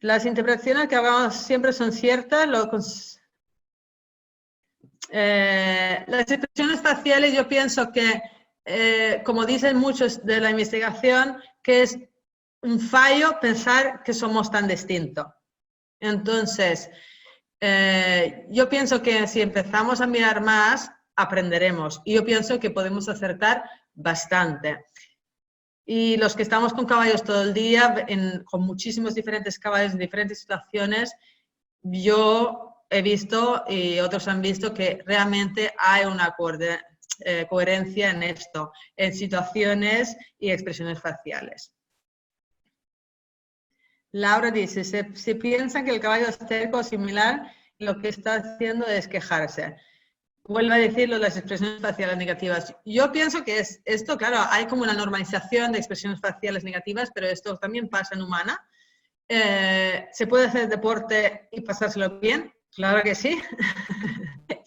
las interpretaciones que hagamos siempre son ciertas. Las expresiones faciales yo pienso que, como dicen muchos de la investigación, que es un fallo pensar que somos tan distintos. Entonces, yo pienso que si empezamos a mirar más, aprenderemos. Y yo pienso que podemos acertar bastante. Y los que estamos con caballos todo el día, con muchísimos diferentes caballos en diferentes situaciones, yo he visto y otros han visto que realmente hay una coherencia en esto, en situaciones y expresiones faciales. Laura dice, se piensa que el caballo es terco o similar, lo que está haciendo es quejarse. Vuelvo a decirlo, las expresiones faciales negativas. Yo pienso que es esto, claro, hay como una normalización de expresiones faciales negativas, pero esto también pasa en humana. ¿Se puede hacer deporte y pasárselo bien? Claro que sí.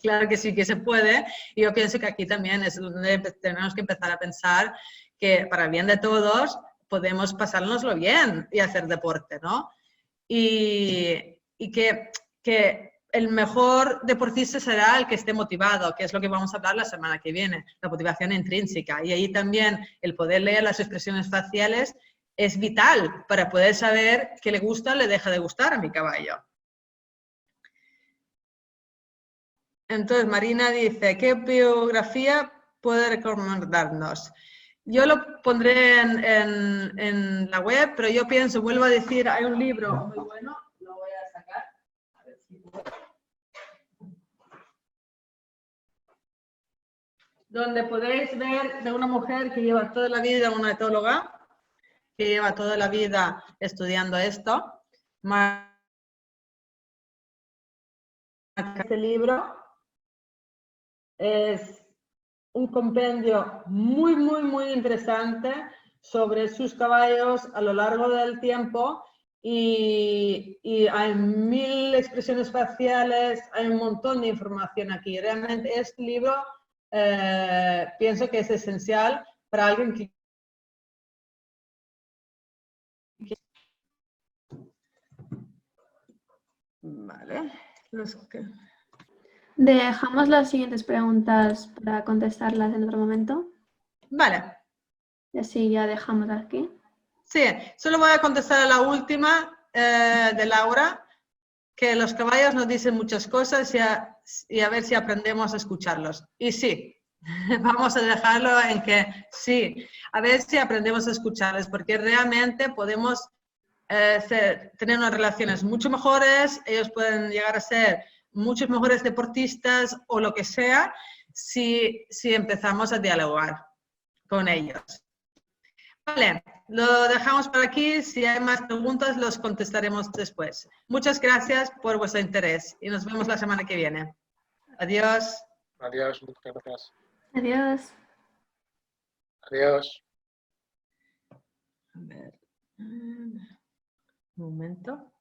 Claro que sí que se puede. Y yo pienso que aquí también es donde tenemos que empezar a pensar que para el bien de todos podemos pasárnoslo bien y hacer deporte, ¿no? Y que el mejor deportista será el que esté motivado, que es lo que vamos a hablar la semana que viene, la motivación intrínseca. Y ahí también el poder leer las expresiones faciales es vital para poder saber qué le gusta o le deja de gustar a mi caballo. Entonces, Marina dice, ¿qué biografía puede recomendarnos? Yo lo pondré en la web, pero yo pienso, vuelvo a decir, hay un libro muy bueno, lo voy a sacar. A ver si puedo. Donde podéis ver de una mujer que lleva toda la vida, una etóloga, que lleva toda la vida estudiando esto. Este libro es un compendio muy, muy, muy interesante sobre sus caballos a lo largo del tiempo y hay 1000 expresiones faciales, hay un montón de información aquí. Realmente este libro pienso que es esencial para alguien que... Vale. Dejamos las siguientes preguntas para contestarlas en otro momento. Vale. Y así ya dejamos aquí. Sí, solo voy a contestar a la última de Laura, que los caballos nos dicen muchas cosas y a ver si aprendemos a escucharlos. Y sí, vamos a dejarlo en que sí, a ver si aprendemos a escucharles, porque realmente podemos tener unas relaciones mucho mejores, ellos pueden llegar a ser muchos mejores deportistas o lo que sea, si empezamos a dialogar con ellos. Vale, lo dejamos por aquí. Si hay más preguntas, los contestaremos después. Muchas gracias por vuestro interés y nos vemos la semana que viene. Adiós. Adiós, muchas gracias. Adiós. Adiós. A ver, un momento.